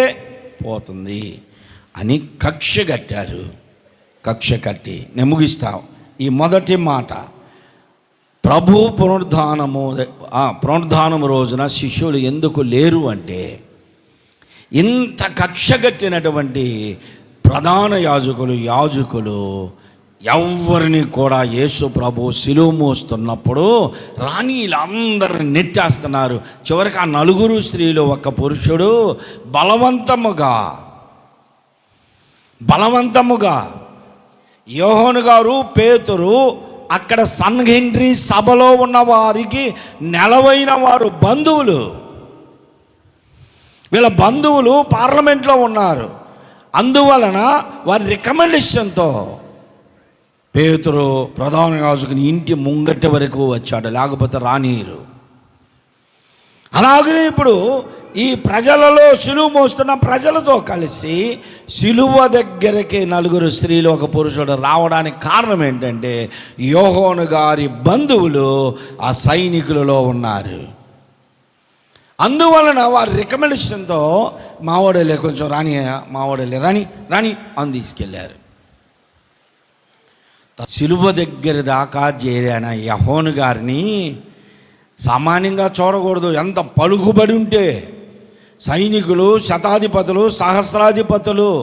పోతుంది అని కక్ష కట్టారు. కక్ష కట్టి నేను ముగిస్తాం. ఈ మొదటి మాట, ప్రభు పునరుద్ధానము రోజున శిష్యులు ఎందుకు లేరు అంటే, ఇంత కక్ష కట్టినటువంటి ప్రధాన యాజకులు ఎవరిని కూడా యేసు ప్రభు శిలువ మోస్తున్నప్పుడు రాణి వీళ్ళందరిని నెట్టేస్తున్నారు. చివరికి ఆ 4 స్త్రీలు, ఒక పురుషుడు బలవంతముగా యోహాను గారు, పేతురు అక్కడ సన్హెద్రిన్ సభలో ఉన్న వారికి నెలవైన వారు బంధువులు. వీళ్ళ బంధువులు పార్లమెంట్లో ఉన్నారు. అందువలన వారి రికమెండేషన్తో పేతురు ప్రధాన యాజకుని ఇంటి ముంగటి వరకు వచ్చాడు, లేకపోతే రానీరు. అలాగనే ఇప్పుడు ఈ ప్రజలలో సిలువ మోస్తున్న ప్రజలతో కలిసి సిలువ దగ్గరికి 4 స్త్రీలు, ఒక పురుషుడు రావడానికి కారణం ఏంటంటే, యోహాను గారి బంధువులు ఆ సైనికులలో ఉన్నారు. అందువలన వారి రికమెండేషన్తో మావాడలే కొంచెం మావాడలే రాని అని తీసుకెళ్ళారు. సిలువ దగ్గర దాకా చేరాన యోహాను గారిని సామాన్యంగా చూడకూడదు. ఎంత పలుకుబడి ఉంటే సైనికులు, శతాధిపతులు, సహస్రాధిపతులు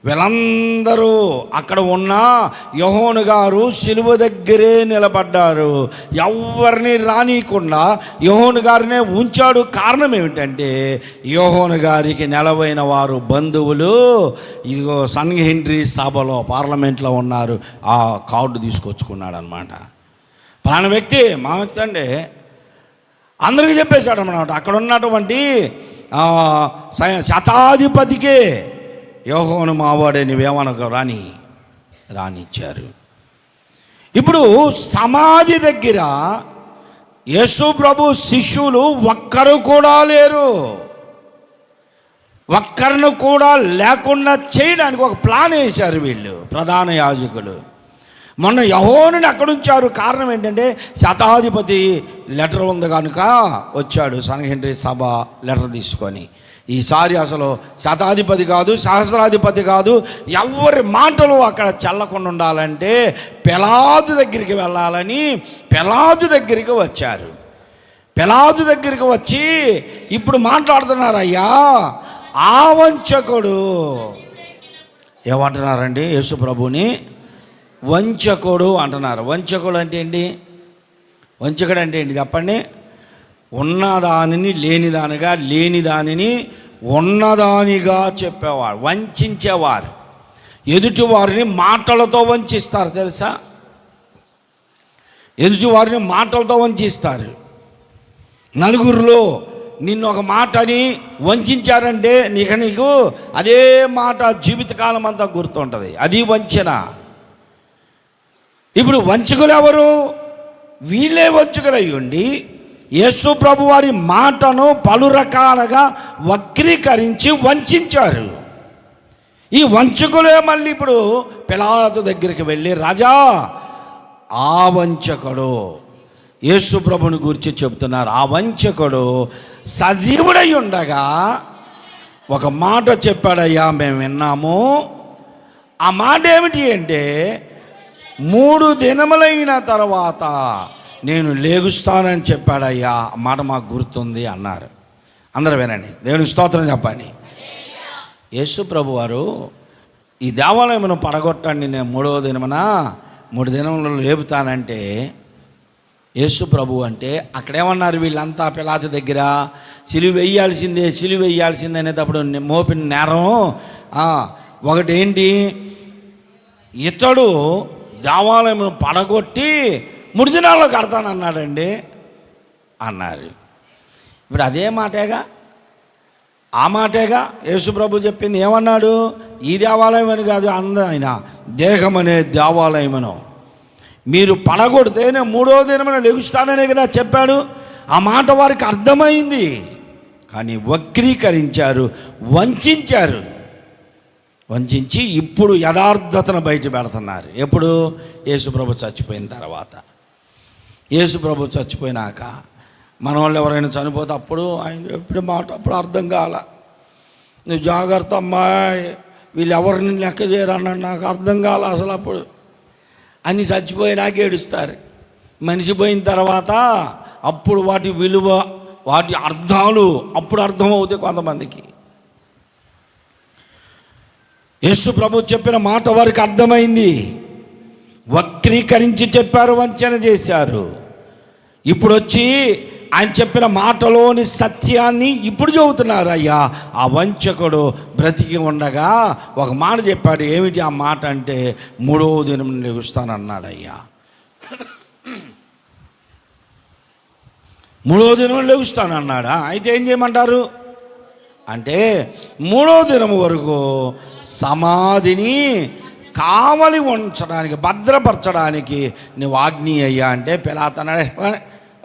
వీళ్ళందరూ అక్కడ ఉన్న యోహాను గారు సిలువ దగ్గరే నిలబడ్డారు. ఎవరిని రానియకుండా యోహాను గారినే ఉంచాడు. కారణం ఏమిటంటే, యోహాను గారికి నెలవైన వారు బంధువులు ఇదిగో సన్హెద్రిన్ సభలో పార్లమెంట్లో ఉన్నారు. ఆ కార్డు తీసుకొచ్చుకున్నాడు అనమాట. పలానా వ్యక్తి మా వ్యక్తి అంటే అందరికీ చెప్పేశాడు అన్నమాట. అక్కడ ఉన్నటువంటి శతాధిపతికే యోహాను మావాడే, నువ్వేమనకు రానిచ్చారు. ఇప్పుడు సమాధి దగ్గర యేసు ప్రభు శిష్యులు ఒక్కరు కూడా లేరు. ఒక్కరిని కూడా లేకుండా చేయడానికి ఒక ప్లాన్ వేశారు వీళ్ళు ప్రధాన యాజకులు. మొన్న యోహానుని అక్కడ ఉంచారు. కారణం ఏంటంటే, శతాధిపతి లెటర్ ఉంది కనుక వచ్చాడు, సన్హెద్రిన్ సభ లెటర్ తీసుకొని. ఈసారి అసలు శతాధిపతి కాదు, సహస్రాధిపతి కాదు, ఎవరి మాటలు అక్కడ చెల్లకుండా ఉండాలంటే పిలాతు దగ్గరికి వెళ్ళాలని పిలాతు దగ్గరికి వచ్చారు. పిలాతు దగ్గరికి వచ్చి ఇప్పుడు మాట్లాడుతున్నారు, అయ్యా ఆ వంచకుడు ఏమంటున్నారండి? యేసు ప్రభుని వంచకుడు అంటున్నారు. వంచకుడు అంటే ఏంటి? వంచకుడు అంటే ఏంటి చెప్పండి? ఉన్నదానిని లేనిదానిగా, లేని దానిని ఉన్నదానిగా చెప్పేవారు, వంచేవారు. ఎదుటివారిని మాటలతో వంచిస్తారు, తెలుసా? ఎదుటివారిని మాటలతో వంచిస్తారు. నలుగురిలో నిన్ను ఒక మాటని వంచారంటే నీకు అదే మాట జీవితకాలం అంతా గుర్తుంటుంది. అది వంచన. ఇప్పుడు వంచకులు ఎవరు? వీళ్ళే వంచకులై ఉండి యేసు ప్రభు వారి మాటను పలు రకాలుగా వక్రీకరించి వంచారు. ఈ వంచకులే మళ్ళీ ఇప్పుడు పిలాతు దగ్గరికి వెళ్ళి, రాజా ఆ వంచకుడు, యేసు ప్రభుని గురించి చెప్తున్నారు. ఆ వంచకుడు సజీవుడై ఉండగా ఒక మాట చెప్పాడయ్యా, మేము విన్నాము. ఆ మాట ఏమిటి అంటే 3 దినములైన తర్వాత నేను లేగుస్తానని చెప్పాడయ్యా. ఆ మాట మాకు గుర్తుంది అన్నారు. అందరూ వినండి, దేవుని స్తోత్రం చెప్పండి. యేసు ప్రభు వారు ఈ దేవాలయమును పడగొట్టండి, నేను 3వ దినమున 3 దినములలో లేపుతానంటే యేసు ప్రభు అంటే అక్కడేమన్నారు వీళ్ళంతా పిలాతు దగ్గర? సిలువ వేయాల్సిందే, సిలువ వేయాల్సిందే అనేటప్పుడు మోపిన నేరం ఒకటి ఏంటి? ఇతడు దేవాలయం పడగొట్టి 3 దినాల్లో కడతానన్నాడండి అన్నారు. ఇప్పుడు అదే మాటేగా, ఆ మాటేగా యేసు ప్రభు చెప్పింది. ఏమన్నాడు? ఈ దేవాలయం అని కాదు, ఆయన దేహం అనే దేవాలయమును మీరు పడగొడితే నేను 3వ దినమున లెగుస్తాననే కదా చెప్పాడు. ఆ మాట వారికి అర్థమైంది, కానీ వక్రీకరించారు, వంచారు. వంచి ఇప్పుడు యథార్థతను బయట పెడుతున్నారు. ఎప్పుడు? యేసుప్రభు చచ్చిపోయిన తర్వాత. యేసుప్రభు చచ్చిపోయినాక మన వాళ్ళు ఎవరైనా చనిపోతే అప్పుడు ఆయన చెప్పిన మాట అప్పుడు అర్థం కాల. నువ్వు జాగ్రత్త అమ్మాయి, వీళ్ళు ఎవరిని లెక్క చేయరన్నాడు, నాకు అర్థం కాల అసలు. అప్పుడు అన్నీ చచ్చిపోయినాక ఏడుస్తారు. మనిషి పోయిన తర్వాత అప్పుడు వాటి విలువ, వాటి అర్థాలు అప్పుడు అర్థమవుతాయి కొంతమందికి. యేసు ప్రభు చెప్పిన మాట వారికి అర్థమైంది, వక్రీకరించి చెప్పారు, వంచన చేశారు. ఇప్పుడు వచ్చి ఆయన చెప్పిన మాటలోని సత్యాన్ని ఇప్పుడు చెబుతున్నారు. అయ్యా ఆ వంచకుడు బ్రతికి ఉండగా ఒక మాట చెప్పాడు. ఏమిటి ఆ మాట అంటే 3వ దినం లెగుస్తానన్నాడు. అయ్యా 3వ దినం లెగుస్తానన్నాడా? అయితే ఏం చేయమంటారు అంటే 3వ దినం వరకు సమాధిని కావలి ఉంచడానికి, భద్రపరచడానికి నువ్వు ఆజ్ఞ అయ్యా అంటే పిలాతన్నాడే,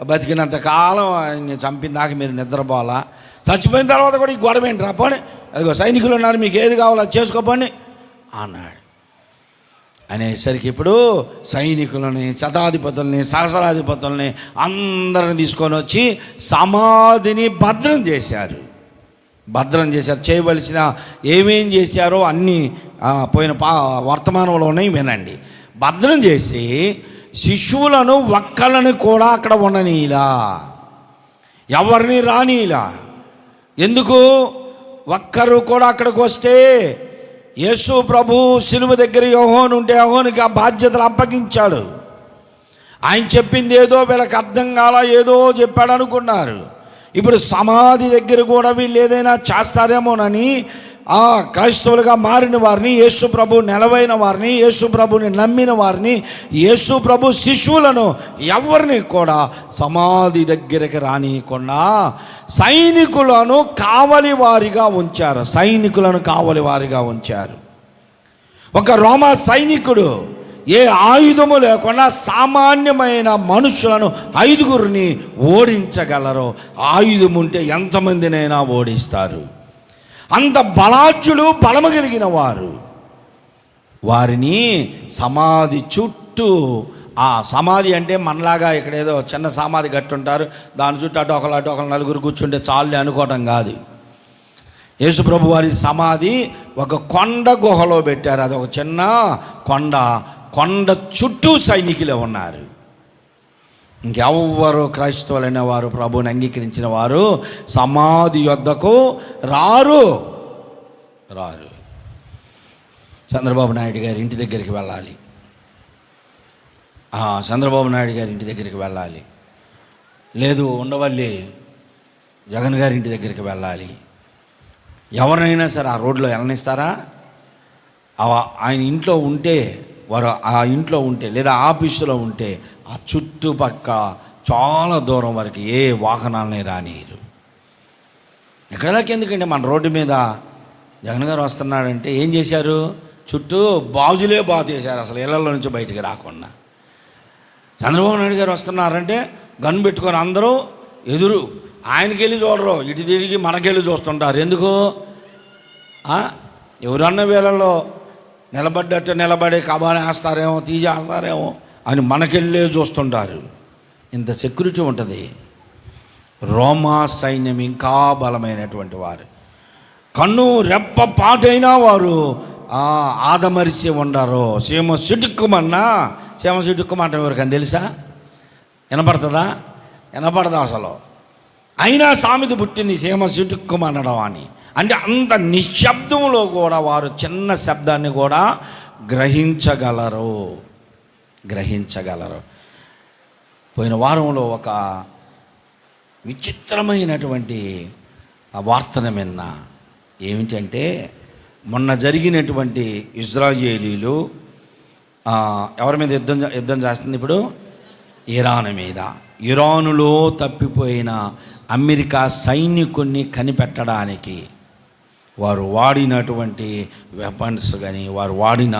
బతికినంత కాలం ఆయన చంపినాక మీరు నిద్రపోవాలా, చచ్చిపోయిన తర్వాత కూడా ఈ గొడవ ఏంటి రాపోని, అదిగో సైనికులు ఉన్నారు, మీకు ఏది కావాలో అది చేసుకోపోండి అన్నాడు. అనేసరికి ఇప్పుడు సైనికులని, శతాధిపతుల్ని, సహస్రాధిపతుల్ని అందరిని తీసుకొని వచ్చి సమాధిని భద్రం చేశారు. చేయవలసిన ఏమేం చేశారో అన్నీ పోయిన వర్తమానంలో ఉన్నాయి, వినండి. భద్రం చేసి శిశువులను, ఒక్కలను కూడా అక్కడ ఉండనీలా, ఎవరిని రానీలా. ఎందుకు? ఒక్కరు కూడా అక్కడికి వస్తే యేసు ప్రభు సిలువ దగ్గర యోహోను ఉంటే యోహోనుకి ఆ బాధ్యతలు అప్పగించాడు. ఆయన చెప్పింది ఏదో వీళ్ళకి అర్థం కాల, ఏదో చెప్పాడు అనుకున్నారు. ఇప్పుడు సమాధి దగ్గర కూడా వీళ్ళు ఏదైనా చేస్తారేమోనని క్రైస్తవులుగా మారిన వారిని, యేసు ప్రభు నెలవైన వారిని, యేసు ప్రభుని నమ్మిన వారిని, యేసు ప్రభు శిశువులను ఎవరిని కూడా సమాధి దగ్గరికి రానియకుండా సైనికులను కావలి వారిగా ఉంచారు. ఒక రోమా సైనికుడు ఏ ఆయుధము లేకుండా సామాన్యమైన మనుషులను 5గురిని ఓడించగలరో, ఆయుధం ఉంటే ఎంతమందినైనా ఓడిస్తారు. అంత బలాఢ్యులు, బలము కలిగిన వారు. వారిని సమాధి చుట్టూ, ఆ సమాధి అంటే మనలాగా ఇక్కడ ఏదో చిన్న సమాధి కట్టుంటారు, దాని చుట్టూ అటు ఒకరు 4 కూర్చుంటే చాలు అనుకోవటం కాదు. యేసుప్రభు వారి సమాధి ఒక కొండ గుహలో పెట్టారు. అది ఒక చిన్న కొండ చుట్టూ సైనికులే ఉన్నారు. ఇంకెవ్వరు క్రైస్తవులైన వారు, ప్రభువుని అంగీకరించిన వారు సమాధి యొద్దకు రారు. చంద్రబాబు నాయుడు గారి ఇంటి దగ్గరికి వెళ్ళాలి, చంద్రబాబు నాయుడు గారి ఇంటి దగ్గరికి వెళ్ళాలి, లేదు ఉండవల్లి జగన్ గారి ఇంటి దగ్గరికి వెళ్ళాలి. ఎవరినైనా సరే ఆ రోడ్లో వెళ్ళనిస్తారా? ఆయన ఇంట్లో ఉంటే, వారు ఆ ఇంట్లో ఉంటే లేదా ఆఫీసులో ఉంటే ఆ చుట్టుపక్క చాలా దూరం వరకు ఏ వాహనాలని రానియరు. ఎక్కడ దాకా ఎందుకంటే మన రోడ్డు మీద జగన్ గారు వస్తున్నాడంటే ఏం చేశారు? చుట్టూ బాజులే బాతేశారు, అసలు ఇళ్లలో నుంచి బయటికి రాకుండా. చంద్రబాబు నాయుడు గారు వస్తున్నారంటే గన్ పెట్టుకొని అందరూ ఎదురు ఆయనకి వెళ్ళి చూడరు, ఇటు తిరిగి మనకెళ్ళి చూస్తుంటారు. ఎందుకు? ఎవరన్నా వేళల్లో నిలబడ్డట్టు నిలబడి కబాని వేస్తారేమో, తీసేస్తారేమో అని మనకెళ్ళే చూస్తుంటారు. ఇంత సెక్యూరిటీ ఉంటుంది. రోమా సైన్యం ఇంకా బలమైనటువంటి వారు, కన్ను రెప్ప పాటైనా వారు ఆదమరిసి ఉండరు. సీమ సిటుక్కుమన్నా, సీమ సిటుక్కుమంట ఎవరికని తెలుసా? వినపడుతుందా? వినపడదా అసలు? అయినా సామెత పుట్టింది సీమ సిటుక్కుమనడం అని. అంటే అంత నిశ్శబ్దంలో కూడా వారు చిన్న శబ్దాన్ని కూడా గ్రహించగలరు. పోయిన వారంలో ఒక విచిత్రమైనటువంటి వార్తను విన్నా. ఏమిటంటే, మొన్న జరిగినటువంటి ఇజ్రాయేలీలు ఎవరి మీద యుద్ధం చేస్తుంది ఇప్పుడు? ఇరాన్ మీద. ఇరానులో తప్పిపోయిన అమెరికా సైనికుణ్ణి కనిపెట్టడానికి వారు వాడినటువంటి వెపన్స్ కానీ, వారు వాడిన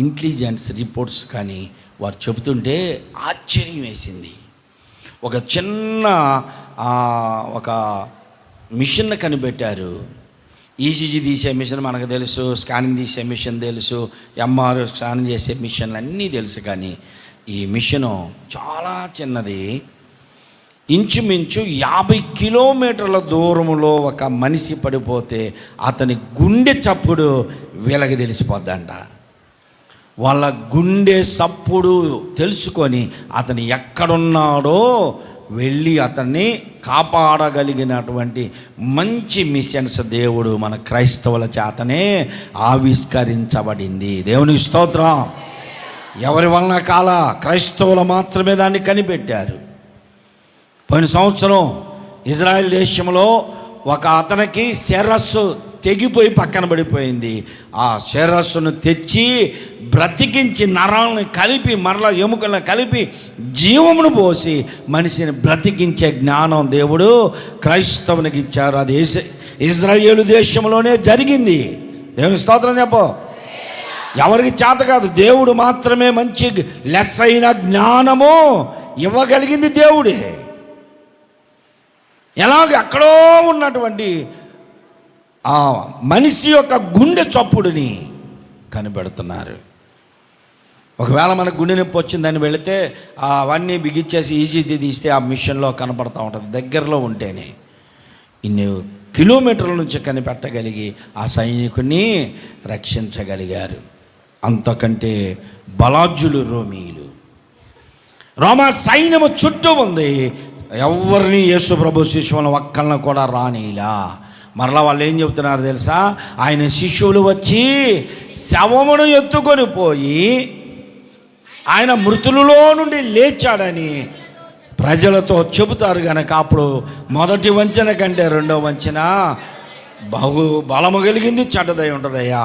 ఇంటెలిజెన్స్ రిపోర్ట్స్ కానీ వారు చెబుతుంటే ఆశ్చర్యం వేసింది. ఒక చిన్న ఒక మిషన్ కనిపెట్టారు. ఈసీజీ తీసే మిషన్ మనకు తెలుసు, స్కానింగ్ తీసే మిషన్ తెలుసు, ఎంఆర్ స్కానింగ్ చేసే మిషన్లు అన్నీ తెలుసు. కానీ ఈ మిషను చాలా చిన్నది. ఇంచుమించు 50 కిలోమీటర్ల దూరంలో ఒక మనిషి పడిపోతే అతని గుండె చప్పుడు వీళ్ళకి తెలిసిపోద్దంట. వాళ్ళ గుండె చప్పుడు తెలుసుకొని అతను ఎక్కడున్నాడో వెళ్ళి అతన్ని కాపాడగలిగినటువంటి మంచి మిషన్స్ దేవుడు మన క్రైస్తవుల చేతనే ఆవిష్కరించబడింది. దేవునికి స్తోత్రం. ఎవరి వలన కాల, క్రైస్తవులు మాత్రమే దాన్ని కనిపెట్టారు. పోయిన సంవత్సరం ఇజ్రాయెల్ దేశంలో ఒక అతనికి శిరస్సు తెగిపోయి పక్కన పడిపోయింది. ఆ శిరస్సును తెచ్చి బ్రతికించి నరాలను కలిపి మరలా ఎముకలను కలిపి జీవమును పోసి మనిషిని బ్రతికించే జ్ఞానం దేవుడు క్రైస్తవునికి ఇచ్చారు. అది ఇజ్రాయేలు దేశంలోనే జరిగింది. దేవుని స్తోత్రం చెప్పు. ఎవరికి చేత కాదు, దేవుడు మాత్రమే మంచి లెస్ అయిన జ్ఞానము ఇవ్వగలిగింది దేవుడే. ఎలాగ ఎక్కడో ఉన్నటువంటి ఆ మనిషి యొక్క గుండె చప్పుడుని కనిపెడుతున్నారు. ఒకవేళ మనకు గుండె నొప్పి వచ్చిందని వెళితే అవన్నీ బిగిచ్చేసి ఈజీది తీస్తే ఆ మిషన్లో కనపడుతూ ఉంటుంది. దగ్గరలో ఉంటేనే ఇన్ని కిలోమీటర్ల నుంచి కనిపెట్టగలిగి ఆ సైనికుని రక్షించగలిగారు. అంతకంటే బలాజ్యులు రోమీయులు. రోమా సైన్యము చుట్టూ ఉంది. ఎవరిని యేసు ప్రభు శిష్యులను ఒక్కళ్ళను కూడా రానిలా. మరలా వాళ్ళు ఏం చెబుతున్నారు తెలుసా? ఆయన శిష్యులు వచ్చి శవమును ఎత్తుకొని పోయి ఆయన మృతులలో నుండి లేచాడని ప్రజలతో చెబుతారు కనుక అప్పుడు మొదటి వంచన కంటే రెండో వంచన బహు బలము కలిగింది, చెడ్డదై ఉంటుందయ్యా.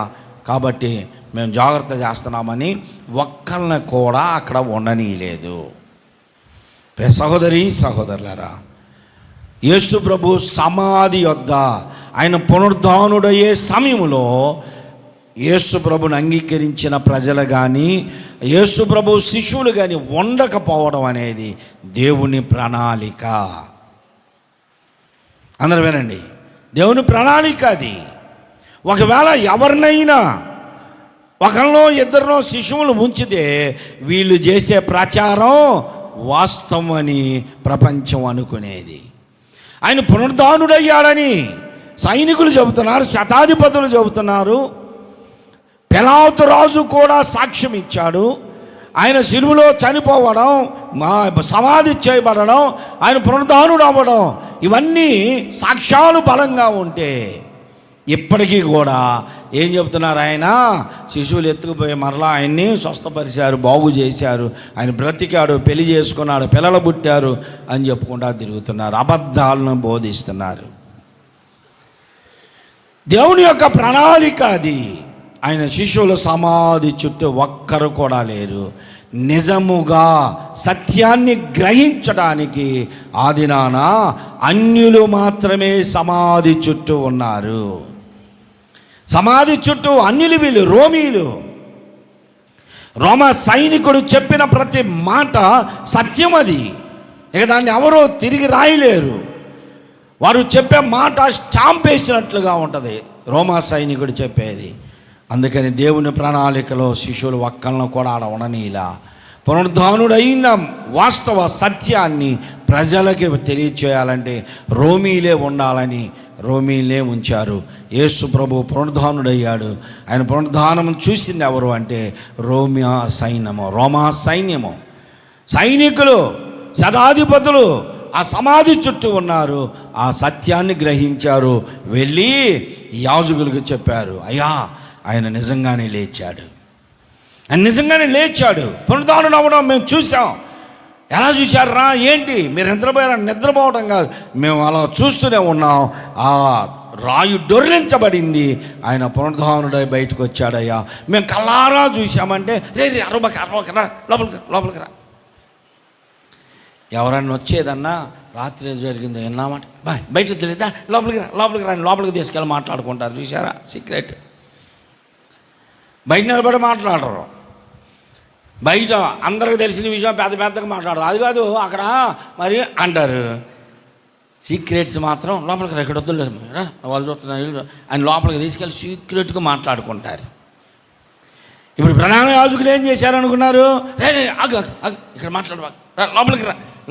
కాబట్టి మేము జాగ్రత్త చేస్తున్నామని ఒక్కళ్ళని కూడా అక్కడ ఉండనీయలేదు. సహోదరి సహోదరులారా, యేసు ప్రభు సమాధి యొద్ద ఆయన పునరుద్ధానుడయ్యే సమయంలో యేసు ప్రభుని అంగీకరించిన ప్రజలు కానీ యేసు ప్రభు శిష్యులు కానీ ఉండకపోవడం అనేది దేవుని ప్రణాళిక. అందరూ వినండి, దేవుని ప్రణాళిక అది. ఒకవేళ ఎవరినైనా ఒకరిలో ఇద్దరిలో శిశువులు ఉంచితే వీళ్ళు చేసే ప్రచారం వాస్తవం అని ప్రపంచం అనుకునేది. ఆయన పునరుద్ధానుడయ్యాడని సైనికులు చెబుతున్నారు, శతాధిపతులు చెబుతున్నారు, పిలాతు రాజు కూడా సాక్ష్యం ఇచ్చాడు. ఆయన శిలువలో చనిపోవడం, సమాధి చేయబడడం, ఆయన పునరుద్ధానుడు అవ్వడం, ఇవన్నీ సాక్ష్యాలు బలంగా ఉంటే ఇప్పటికీ కూడా ఏం చెబుతున్నారు? ఆయన శిశువులు ఎత్తుకుపోయి మరలా ఆయన్ని స్వస్థపరిచారు, బాగు చేశారు, ఆయన బ్రతికాడు, పెళ్లి చేసుకున్నాడు, పిల్లలు పుట్టారు అని చెప్పుకుంటా తిరుగుతున్నారు, అబద్ధాలను బోధిస్తున్నారు. దేవుని యొక్క ప్రణాళిక అది. ఆయన శిశువుల సమాధి చుట్టూ ఒక్కరు కూడా లేరు. నిజముగా సత్యాన్ని గ్రహించడానికి ఆ దినాన అన్యులు మాత్రమే సమాధి చుట్టూ ఉన్నారు. సమాధి చుట్టూ అన్యులు, వీళ్ళు రోమీలు. రోమా సైనికుడు చెప్పిన ప్రతి మాట సత్యం. అది ఇక దాన్ని ఎవరో తిరిగి రాయలేరు. వారు చెప్పే మాట స్టాంప్ వేసినట్లుగా ఉంటుంది రోమా సైనికుడు చెప్పేది. అందుకని దేవుని ప్రణాళికలో శిశువులు ఒక్కలను కూడా ఆడ ఉండనీలా. పునరుద్ధానుడైన వాస్తవ సత్యాన్ని ప్రజలకి తెలియచేయాలంటే రోమీలే ఉండాలని రోమీలే ఉంచారు. యేసు ప్రభు పునరుద్ధానుడయ్యాడు. ఆయన పునరుద్ధానం చూసింది ఎవరు అంటే రోమా సైన్యము. సైనికులు, శతాధిపతులు ఆ సమాధి చుట్టూ ఉన్నారు. ఆ సత్యాన్ని గ్రహించారు. వెళ్ళి యాజకులకు చెప్పారు, అయ్యా ఆయన నిజంగానే లేచాడు, ఆయన నిజంగానే లేచాడు, పునరుద్ధానుడు అవ్వడం మేము చూసాం. ఎలా చూశారా? ఏంటి మీరు నిద్రపోయారా? నిద్రపోవడం కాదు, మేము అలా చూస్తూనే ఉన్నాం. ఆ రాయి డొర్లించబడింది, ఆయన పునరుద్ధానుడై బయటకు వచ్చాడయ్యా, మేము కళ్ళారా చూసామంటే రే అరవకరా లోపలికి రా. ఎవరన్నా వచ్చేదన్నా రాత్రి జరిగిందో విన్నామాట, బయట తెలియదా, లోపలికి రాని లోపలికి తీసుకెళ్ళి మాట్లాడుకుంటారు. చూసారా? సీక్రెట్. బయట నిలబడి మాట్లాడరు. బయట అందరికి తెలిసిన విషయం పెద్దగా మాట్లాడరు. అది కాదు అక్కడ మరి అంటారు. సీక్రెట్స్ మాత్రం లోపలికి ఎక్కడ వద్దులేదు, వాళ్ళు చూస్తున్నారు ఆయన లోపలికి తీసుకెళ్ళి సీక్రెట్గా మాట్లాడుకుంటారు. ఇప్పుడు ప్రధాన యాజకులు ఏం చేశారనుకున్నారు? ఇక్కడ మాట్లాడు,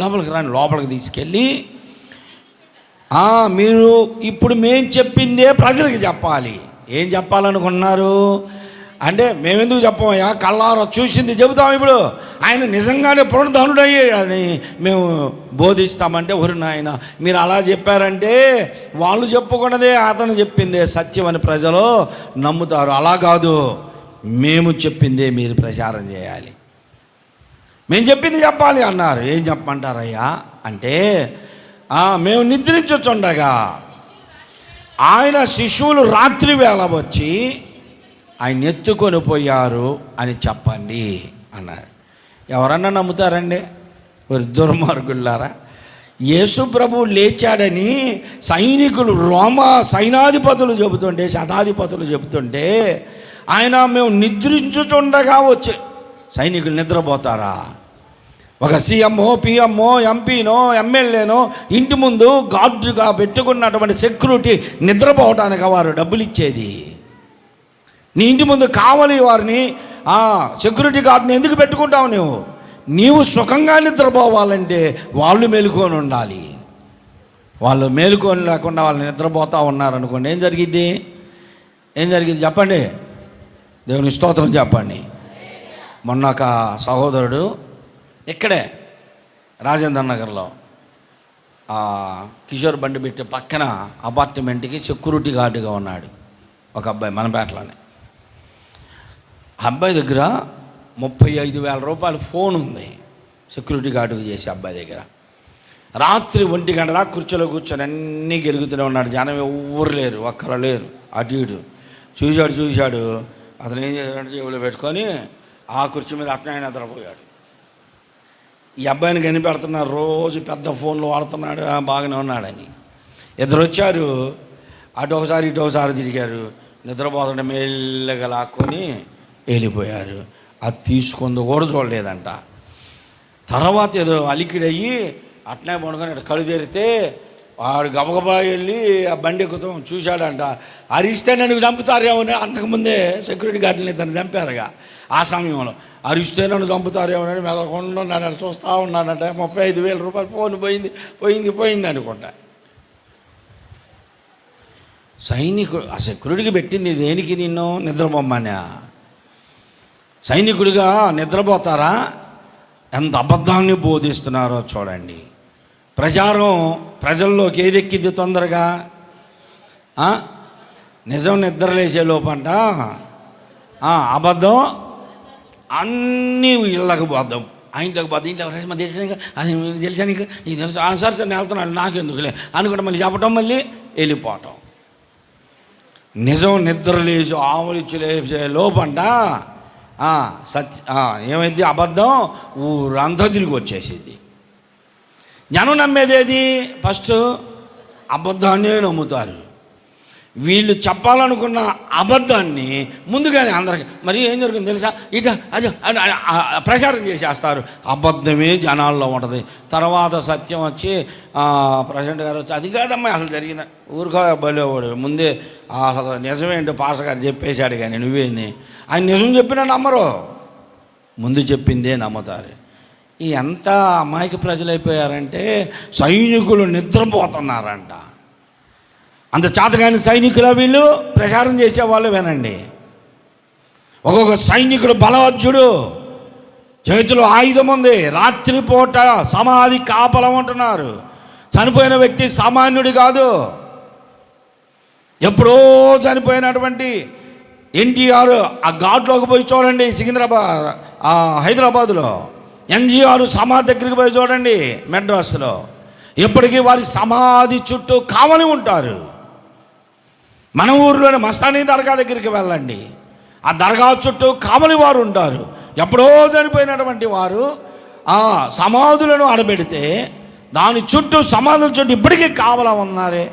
లోపలికి రాని లోపలికి తీసుకెళ్ళి మీరు ఇప్పుడు మేము చెప్పిందే ప్రజలకు చెప్పాలి. ఏం చెప్పాలనుకున్నారు అంటే, మేమెందుకు చెప్పమయ్యా, కళ్ళారా చూసింది చెబుతాం. ఇప్పుడు ఆయన నిజంగానే పునరుద్ధానుడయ్యాడని మేము బోధిస్తామంటే, ఒరి నాయన మీరు అలా చెప్పారంటే వాళ్ళు చెప్పుకున్నదే అతను చెప్పిందే సత్యం అని ప్రజలు నమ్ముతారు. అలా కాదు, మేము చెప్పిందే మీరు ప్రచారం చేయాలి, మేము చెప్పింది చెప్పాలి అన్నారు. ఏం చెప్పమంటారయ్యా అంటే, మేము నిద్రించుచుండగా ఆయన శిశువులు రాత్రి వేళ వచ్చి ఆయన ఎత్తుకొని పోయారు అని చెప్పండి అన్నారు. ఎవరన్నా నమ్ముతారండి? ஒரு దుర్మార్గులారా. యేసు ప్రభు లేచాడని సైనికులు, రోమా సైనాధిపతులు చెబుతుంటే, శతాధిపతులు చెబుతుంటే, ఆయన మేము నిద్రించుచుండగా వచ్చే సైనికులు నిద్రపోతారా? ఒక సీఎంఓ, పిఎంఓ, ఎంపీనో, ఎమ్మెల్యేనో ఇంటి ముందు గార్డుగా పెట్టుకున్నటువంటి సెక్యూరిటీ నిద్రపోవటానికి వారు డబ్బులు ఇచ్చేది. నీ ఇంటి ముందు కావాలి వారిని, సెక్యూరిటీ గార్డుని ఎందుకు పెట్టుకుంటావు? నీవు సుఖంగా నిద్రపోవాలంటే వాళ్ళు మేలుకొని ఉండాలి. వాళ్ళు మేలుకొని లేకుండా వాళ్ళు నిద్రపోతూ ఉన్నారనుకోండి, ఏం జరిగింది చెప్పండి? దేవుని స్తోత్రం చెప్పండి. మొన్న ఒక సహోదరుడు ఇక్కడే రాజేంద్ర నగర్లో కిషోర్ బండి పెట్టి పక్కన అపార్ట్మెంట్కి సెక్యూరిటీ గార్డుగా ఉన్నాడు ఒక అబ్బాయి, మనపేటలోనే. అబ్బాయి దగ్గర 35,000 రూపాయల ఫోన్ ఉంది, సెక్యూరిటీ గార్డుగా చేసే అబ్బాయి దగ్గర. రాత్రి 1 గంట దాకా కుర్చీలో కూర్చొని అన్నీ గెలుగుతూనే ఉన్నాడు. జనం ఎవరు లేరు, ఒక్కరు లేరు. అటు ఇటు చూశాడు. అతను ఏం చేశాడంటే జేబులో పెట్టుకొని ఆ కుర్చీ మీద అట్నే నిద్రపోయాడు. ఈ అబ్బాయిని కనిపెడుతున్నారు, రోజు పెద్ద ఫోన్లు వాడుతున్నాడు, బాగానే ఉన్నాడని. ఇద్దరు వచ్చారు, అటు ఒకసారి ఇటు ఒకసారి తిరిగారు. నిద్రపోతుంటే మెల్లగా లాక్కొని వెళ్ళిపోయారు. అది తీసుకుంది కూడా చూడలేదంట. తర్వాత ఏదో అలికిడయ్యి అట్నే పండుకొని కళ్ళు తెరితే వాడు గబగబా వెళ్ళి ఆ బండి ఎక్కుతాం చూశాడంట. అరిస్తే నన్ను చంపుతారేమో, అంతకుముందే సెక్యూరిటీ గార్డుని ఇద్దరు చంపారుగా. ఆ సమయంలో అరిస్తే నన్ను చంపుతారేమోనని మెదలకుండా నన్ను చూస్తూ ఉన్నానంట. 35,000 రూపాయలు ఫోన్ పోయింది అనుకుంటా. సైనికుడికి పెట్టింది దేనికి? నిన్ను నిద్రపోమ్మనా? సైనికుడిగా నిద్రపోతారా? ఎంత అబద్ధాన్ని బోధిస్తున్నారో చూడండి. ప్రజల్లోకి ఏదెక్కింది తొందరగా? నిజం నిద్రలేసే లోపంట అబద్ధం అన్నీ ఇళ్ళకు పోద్దాం, ఆయనకి పోద్దాం, ఇంట్లో మాకు తెలిసిన అది తెలిసా నీకు, ఇది తెలుసు, సరే నేను వెళ్తున్నాను నాకెందుకులే అనుకుంటే మళ్ళీ చెప్పటం, మళ్ళీ వెళ్ళిపోవటం. నిజం నిద్రలేసి ఆవులిచ్చి లేసే లోపంట ఏమైంది? అబద్ధం ఊరంతా తిరిగి వచ్చేసింది. జనం నమ్మేదేది? ఫస్ట్ అబద్ధాన్నే నమ్ముతారు. వీళ్ళు చెప్పాలనుకున్న అబద్ధాన్ని ముందుగానే అందరికి మరి ఏం జరుగుతుంది తెలుసా? అది ప్రచారం చేసేస్తారు. అబద్ధమే జనాల్లో ఉంటుంది. తర్వాత సత్యం వచ్చి ప్రెసిడెంట్ గారు వచ్చి అది కాదమ్మా అసలు జరిగింది ఊరుకో బలేవాడు, ముందే అసలు నిజమేంటో పాస్టర్ గారు చెప్పేశాడు కానీ నువ్వేంది, ఆయన నిజం చెప్పినా నమ్మరు, ముందు చెప్పిందే నమ్ముతారు. ఎంత అమాయక ప్రజలైపోయారంటే సైనికులు నిద్రపోతున్నారంట. అంత చేతగాని సైనికుల వీళ్ళు ప్రచారం చేసేవాళ్ళు. వినండి, ఒక్కొక్క సైనికుడు బలవజ్జుడు, చేతిలో ఆయుధం ఉంది, రాత్రిపూట సమాధి కాపలం ఉంటున్నారు. చనిపోయిన వ్యక్తి సామాన్యుడు కాదు. ఎప్పుడో చనిపోయినటువంటి ఎన్టీఆర్ ఆ ఘాట్లోకి పోయి చూడండి, హైదరాబాదులో ఎన్టీఆర్ సమాధి దగ్గరికి పోయి చూడండి, మెడ్రాస్లో. ఎప్పటికీ వారి సమాధి చుట్టూ కావలి ఉంటారు. మన ఊరిలోని మస్తానీ దర్గా దగ్గరికి వెళ్ళండి, ఆ దర్గా చుట్టూ కావలి వారు ఉంటారు. ఎప్పుడో చనిపోయినటువంటి వారు ఆ సమాధులను ఆడబెడితే దాని చుట్టూ సమాధుల చుట్టూ ఇప్పటికీ కావలా ఉన్నారే.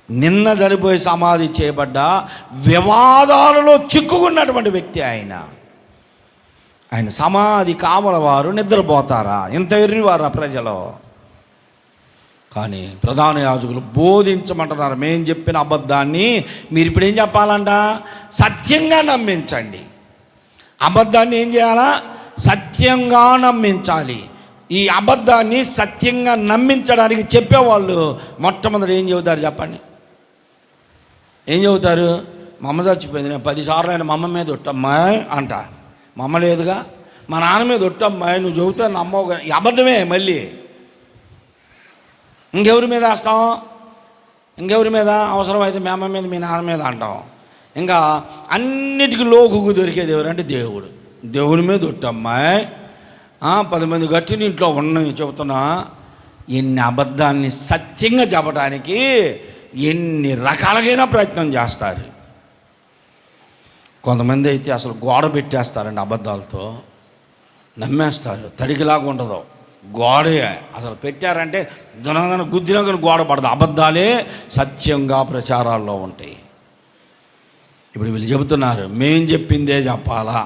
నిన్న చనిపోయి సమాధి చేయబడ్డ వివాదాలలో చిక్కుకున్నటువంటి వ్యక్తి ఆయన సమాధి కావల వారు నిద్రపోతారా? ఇంత ఎర్రివారా ప్రజలు? కానీ ప్రధాన యాజకులు బోధించమంటున్నారు, మేము చెప్పిన అబద్ధాన్ని మీరు ఇప్పుడు ఏం చెప్పాలంట? సత్యంగా నమ్మించండి. అబద్ధాన్ని ఏం చేయాలా? సత్యంగా నమ్మించాలి. ఈ అబద్ధాన్ని సత్యంగా నమ్మించడానికి చెప్పేవాళ్ళు మొట్టమొదటి ఏం చెబుతారు చెప్పండి? ఏం చెబుతారు? మా అమ్మ చచ్చిపోయింది, నేను 10 సార్లు అయినా మా అమ్మ మీద ఒట్టమ్మా అంట. మా అమ్మ లేదుగా, మా నాన్న మీద ఒట్టమ్మా నువ్వు చెబుతా నమ్మవుగా. ఈ అబద్ధమే. మళ్ళీ ఇంకెవరి మీద వేస్తాం? ఇంకెవరి మీద? అవసరమైతే మీ అమ్మ మీద, మీ నాన్న మీద అంటాం. ఇంకా అన్నిటికీ లోకుకు దొరికేది ఎవరంటే దేవుడు. దేవుని మీద ఒట్టమ్మాయి 10 మంది గట్టిని ఇంట్లో ఉన్నవి చెబుతున్నా. ఎన్ని అబద్ధాన్ని సత్యంగా చెప్పడానికి ఎన్ని రకాలుగైనా ప్రయత్నం చేస్తారు. కొంతమంది అయితే అసలు గోడ పెట్టేస్తారండి అబద్ధాలతో, నమ్మేస్తారు. తడికిలాగా ఉండదు, గోడే అసలు పెట్టారంటే దునగన గుద్దినగన గోడ పడదు. అబద్ధాలే సత్యంగా ప్రచారాల్లో ఉంటాయి. ఇప్పుడు వీళ్ళు చెబుతున్నారు మేం చెప్పిందే చెప్పాలా.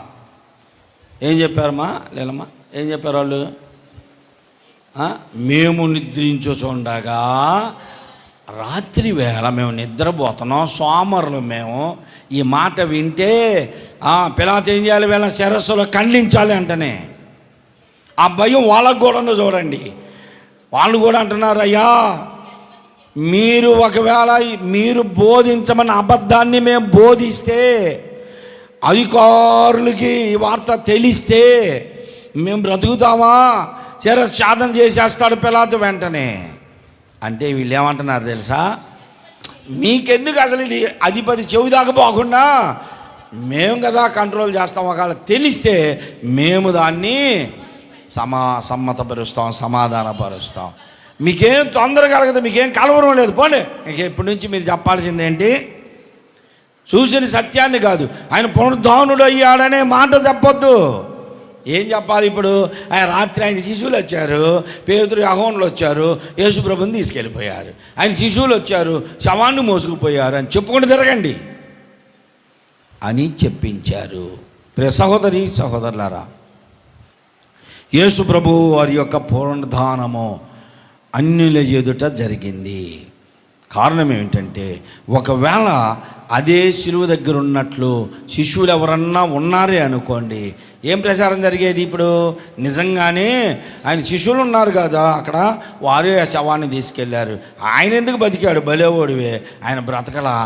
ఏం చెప్పారమ్మా లేలమ్మా? ఏం చెప్పారు వాళ్ళు? మేము నిద్రించుచుండగా రాత్రి వేళ మేము నిద్రపోతున్నాం, సోమరులు మేము. ఈ మాట వింటే పిలాతు ఏం చేయాలి? వీళ్ళ శిరస్సులో ఖండించాలి అంటనే. ఆ భయం వాళ్ళకు కూడా ఉందో చూడండి. వాళ్ళు కూడా అంటున్నారు, అయ్యా మీరు ఒకవేళ మీరు బోధించమన్న అబద్ధాన్ని మేము బోధిస్తే, అధికారులకి ఈ వార్త తెలిస్తే మేము బ్రతుకుతామా? శిరఛేదం చేసేస్తాడు పిలాతు వెంటనే. అంటే వీళ్ళు ఏమంటున్నారు తెలుసా? మీకెందుకు అసలు ఇది అధిపతి చెవి దాకా పోకుండా మేము కదా కంట్రోల్ చేస్తాం. ఒకవేళ తెలిస్తే మేము దాన్ని సమ్మతపరుస్తాం, సమాధానపరుస్తాం. మీకేం తొందర కలగదు, మీకేం కలవరం లేదు. పోండి, ఇక ఇప్పటి నుంచి మీరు చెప్పాల్సింది ఏంటి? చూసిన సత్యాన్ని కాదు, ఆయన పునరుద్ధానుడు అయ్యాడనే మాట చెప్పొద్దు. ఏం చెప్పాలి ఇప్పుడు? ఆయన రాత్రి ఆయన శిశువులు వచ్చారు, పేతురు యెహోవాలు వచ్చారు, యేసుప్రభుని తీసుకెళ్ళిపోయారు. ఆయన శిశువులు వచ్చారు, శవాన్ని మోసుకుపోయారు అని చెప్పుకుంటూ తిరగండి అని చెప్పించారు. ప్రియ సహోదరి సహోదరులారా, యేసు ప్రభు వారి యొక్క పునరుద్ధానము అన్యుల ఎదుట జరిగింది. కారణం ఏమిటంటే, ఒకవేళ అదే శిలువ దగ్గర ఉన్నట్లు శిశువులు ఎవరన్నా ఉన్నారే అనుకోండి, ఏం ప్రచారం జరిగేది? ఇప్పుడు నిజంగానే ఆయన శిష్యులు ఉన్నారు కదా అక్కడ, వారే ఆ శవాన్ని తీసుకెళ్లారు. ఆయన ఎందుకు బతికాడు, బలేవాడివే, ఆయన బ్రతకలా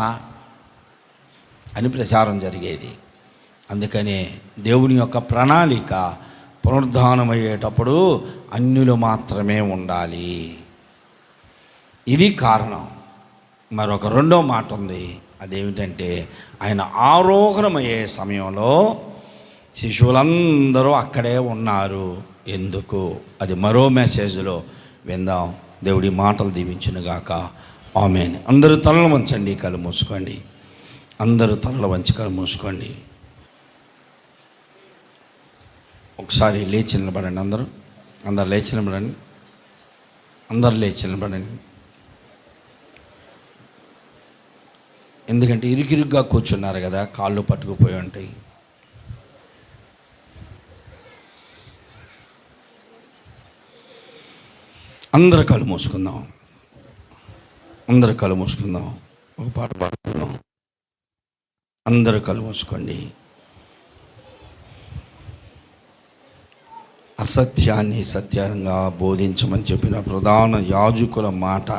అని ప్రచారం జరిగేది. అందుకనే దేవుని యొక్క ప్రణాళిక పునరుద్ధానం అయ్యేటప్పుడు అన్యులు మాత్రమే ఉండాలి. ఇది కారణం. మరొక రెండో మాట ఉంది. అదేమిటంటే ఆయన ఆరోహణమయ్యే సమయంలో శిశువులందరూ అక్కడే ఉన్నారు. ఎందుకు? అది మరో మెసేజ్లో విందాం. దేవుడి మాటలు దీవించునుగాక. ఆమేన్. అందరూ తలలు వంచండి, కళ్ళు మూసుకోండి. అందరూ తలలు వంచి కళ్ళు మూసుకోండి. ఒకసారి లేచి నిలబడండి. అందరూ లేచి నిలబడండి. అందరూ లేచి నిలబడండి. ఎందుకంటే ఇరుకిరుగ్గా కూర్చున్నారు కదా, కాళ్ళు పట్టుకుపోయి ఉంటాయి. అందరు కళ్ళు మూసుకుందాం. ఒక పాట పాడుకుందాం. అందరు కళ్ళు మూసుకోండి. అసత్యాన్ని సత్యంగా బోధించమని చెప్పిన ప్రధాన యాజకుల మాట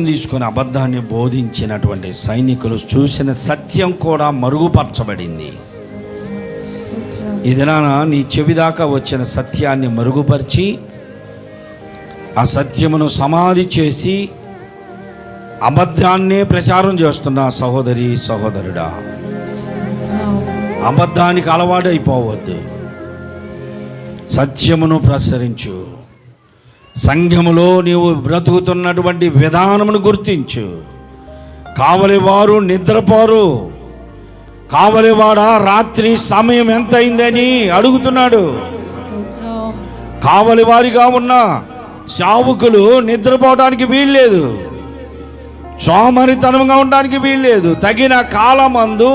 తీసుకొని అబద్ధాన్ని బోధించినటువంటి సైనికులు చూసిన సత్యం కూడా మరుగుపరచబడింది. ఈ దినాన నీ చెవి దాకా వచ్చిన సత్యాన్ని మరుగుపరిచి ఆ సత్యమును సమాధి చేసి అబద్ధాన్నే ప్రచారం చేస్తున్న సహోదరి సహోదరుడా, అబద్ధానికి అలవాటైపోవద్దు. సత్యమును ప్రసరించు. సంఘములో నీవు బ్రతుకుతున్నటువంటి విధానమును గుర్తించు. కావలివారు నిద్రపోరు. కావలివాడా రాత్రి సమయం ఎంత అయిందని అడుగుతున్నాడు. కావలివారిగా ఉన్న సేవకులు నిద్రపోవడానికి వీల్లేదు, సోమరితనంగా ఉండడానికి వీల్లేదు. తగిన కాలమందు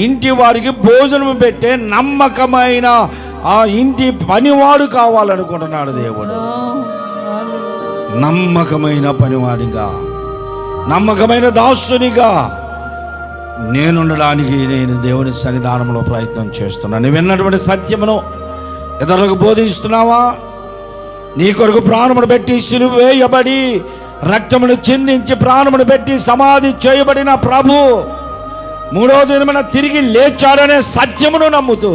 ఇంటి వారికి భోజనం పెట్టే నమ్మకమైన ఆ ఇంటి పనివాడు కావాలనుకుంటున్నాడు దేవుడు. నమ్మకమైన పనివాడిగా, నమ్మకమైన దాసునిగా నేనుండడానికి నేను దేవుని సన్నిధానంలో ప్రయత్నం చేస్తున్నాను. నువ్వు విన్నటువంటి సత్యమును ఇతరులకు బోధిస్తున్నావా? నీ కొరకు ప్రాణమును పెట్టి సిలువ వేయబడి రక్తమును చిందించి ప్రాణమును పెట్టి సమాధి చేయబడిన ప్రభు మూడో దినమున తిరిగి లేచాడనే సత్యమును నమ్ముతూ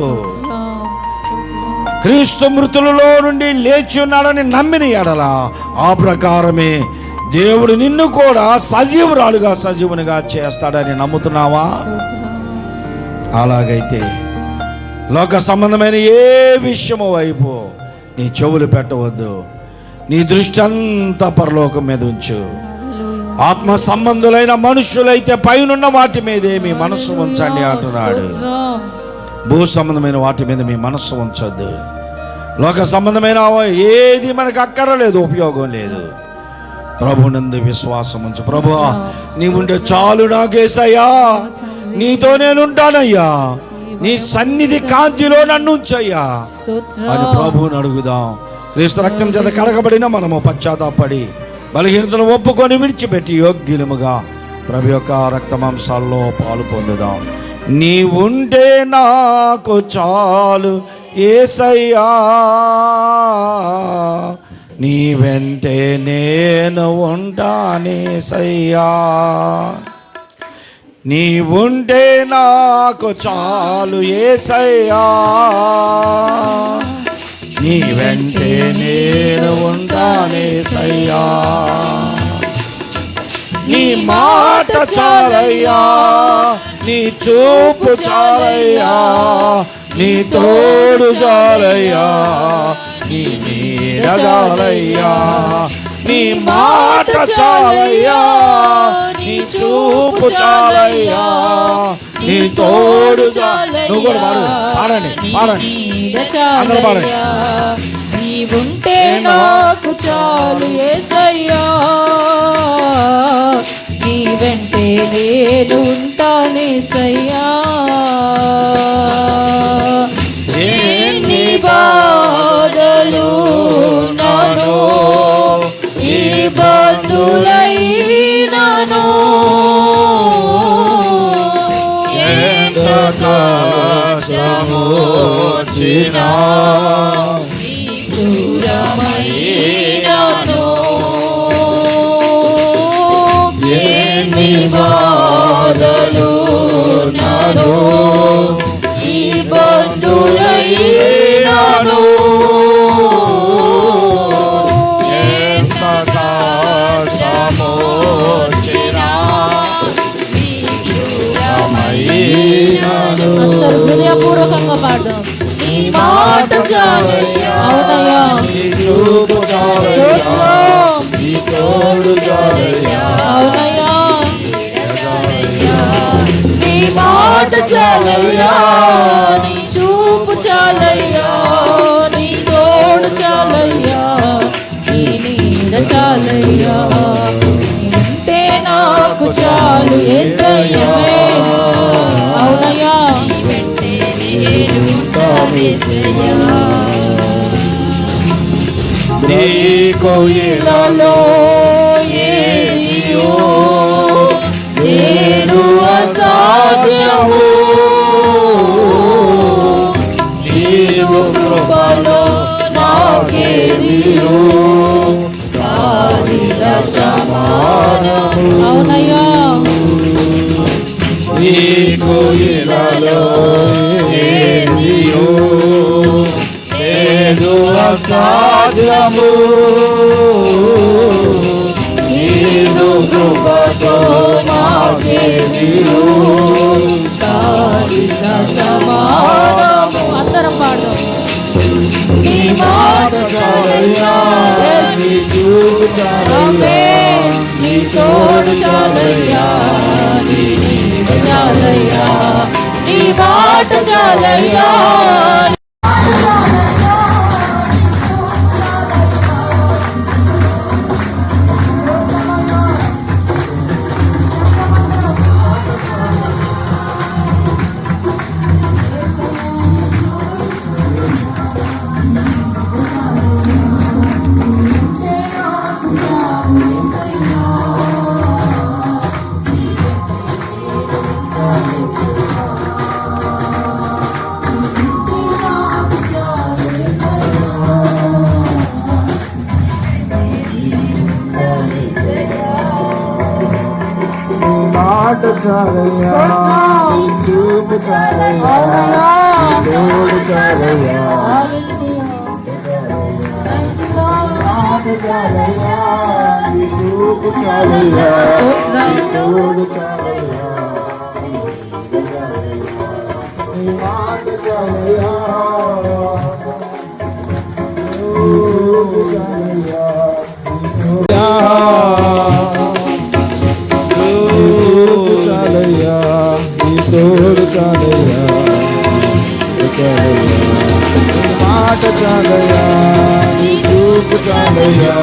క్రీస్తు మృతులలో నుండి లేచి ఉన్నాడని నమ్మిన ఎడల ఆ ప్రకారమే దేవుడు నిన్ను కూడా సజీవునిగా చేస్తాడని నమ్ముతున్నావా? అలాగైతే లోక సంబంధమైన ఏ విషయము వైపు నీ చెవులు పెట్టవద్దు. నీ దృష్టి అంతా పరలోకం మీద ఉంచు. ఆత్మ సంబంధులైన మనుషులైతే పైనున్న వాటి మీదే మీ మనస్సు ఉంచండి అంటున్నాడు. భూ సంబంధమైన వాటి మీద మీ మనస్సు ఉంచొద్దు. లోక సంబంధమైన ఏది మనకు అక్కరలేదు, ఉపయోగం లేదు. ప్రభునందు విశ్వాసం ఉంచు. ప్రభువా నీవుంటే చాలు నాకేసయ్యా, నీతో నేనుంటానయ్యా, నీ సన్నిధి కాంతిలో నన్ను ఉంచయ్యా అని ప్రభువుని అడుగుదాం. క్రీస్తు రక్తం చేత కడగబడిన మనము పశ్చాత్తాపడి బలహీనతను ఒప్పుకొని విడిచిపెట్టి యోగ్యులముగా ప్రభు యొక్క రక్త మాంసాల్లో పాలు పొందుదాం. నీవుంటే నాకు చాలు యేసయ్యా, నీ వెంటే నేను ఉంటానేసయ్యా. నీవుంటే నాకు చాలు యేసయ్యా, నీ వెంటే నేను ఉంటానేసయ్యా. నీ మాట చాలయ్యా, నీ చూపు చాలయ్యా, నీ తోడు చాలయ్యా, నీ నీడ చాలయ్యా. నీ మాట చాలయ్యా, నీ చూపు చాలయ్యా, నీ తోడు చాలయ్యా. నువ్వు కూడా పాడండి అందరూ పాడండి. నీవుంటే నాకు చాలు యేసయ్యా, నీ వెంటే నేను ఉంటానేసయ్యా. ఎన్ని బాధలు నాను ఇబ్బందులైనను, ఎంత కష్టమైనను సమోచిన నిష్ఠూరమైనను ఎన్ని బాధలు నాను ఇబ్బందులైనను ఎంత కష్టమొచ్చిన నిష్ఠూరమైనను. అందరూ హృదయపూర్వకంగా పాడదాం. నీ మాట చాలయ్యా, అవునయ్యా, నీ చూపు చాలయ్యా, నీ తోడు చాలయ్యా, అవునయ్యా, నీ మాట చాలయ్యా, నీ చూపు చాలయ్యా, నీ తోడు చాలయ్యా, నీ నీడ చాలయ్యా, నీ ఉంటే నాకు చాలు యేసయ్యా. అవునయ్యా, నీకు ఇలలో ఏదియో నేను అసాధ్యము, నీవు కృపలో నాకేదియో కాదిల సమానము. అవునయ్యా, నీకు ఇలలో ఏదియో లేదు అసాధ్యము, నీవు కృపతో నాకేదియో కాదిల సమానము. అందరం పాడదాం. నీ మాట చాలయ్యా, నీ చూపు చాలయ్యా, నీ తోడు చాలయ్యా, నీ నీడ చాలయ్యా, నీ మాట చాలయ్యా. మాట చాలయ్యా, నీ చూపు చాలయ్యా, నీ తోడు చాలయ్యా, మాట చాలయ్యా, నీ చూపు చాలయ్యా, నీ తోడు చాలయ్యా, నీ మాట చాలయ్యా, చూపు చాలయ్యా, చాలయ్యా, నీ తోడు చాలయ్యా, చాలయ్యా, నీ మాట చాలయ్యా, నీ చూపు చాలయ్యా,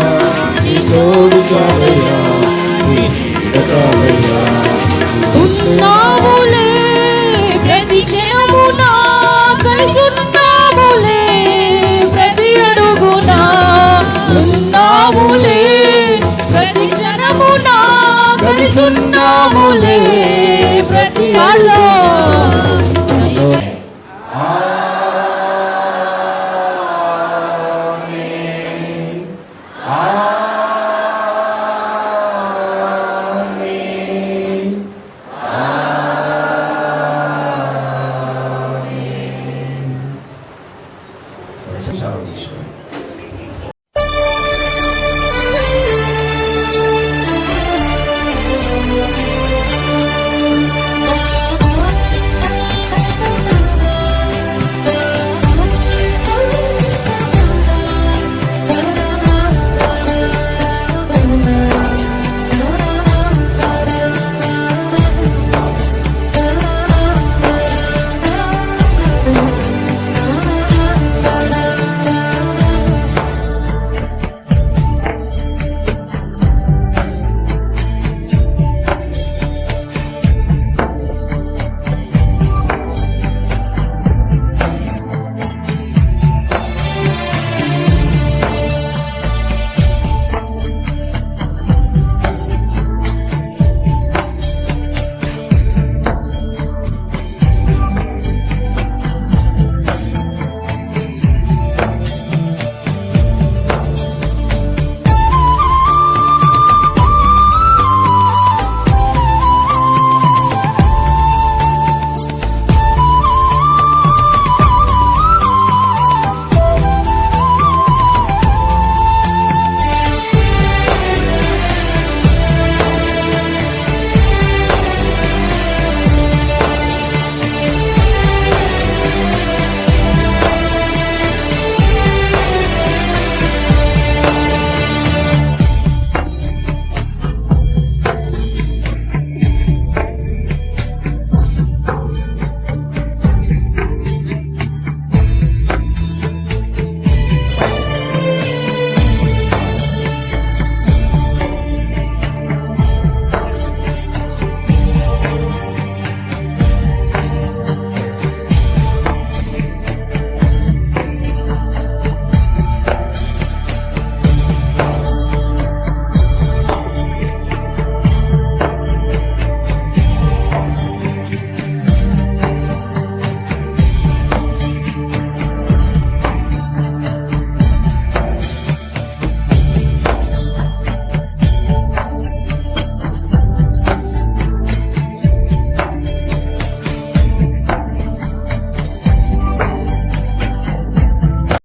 నీ తోడు చాలయ్యా, నీ నీడ చాలయ్యా. ఉన్నావులే ప్రతి క్షణమునా, కలిసున్నావులే ప్రతి అడుగునా, ఉన్నావులే ప్రతి క్షణమునా, కలిసున్నావులే ప్రతి అడుగు. ఆమేన్.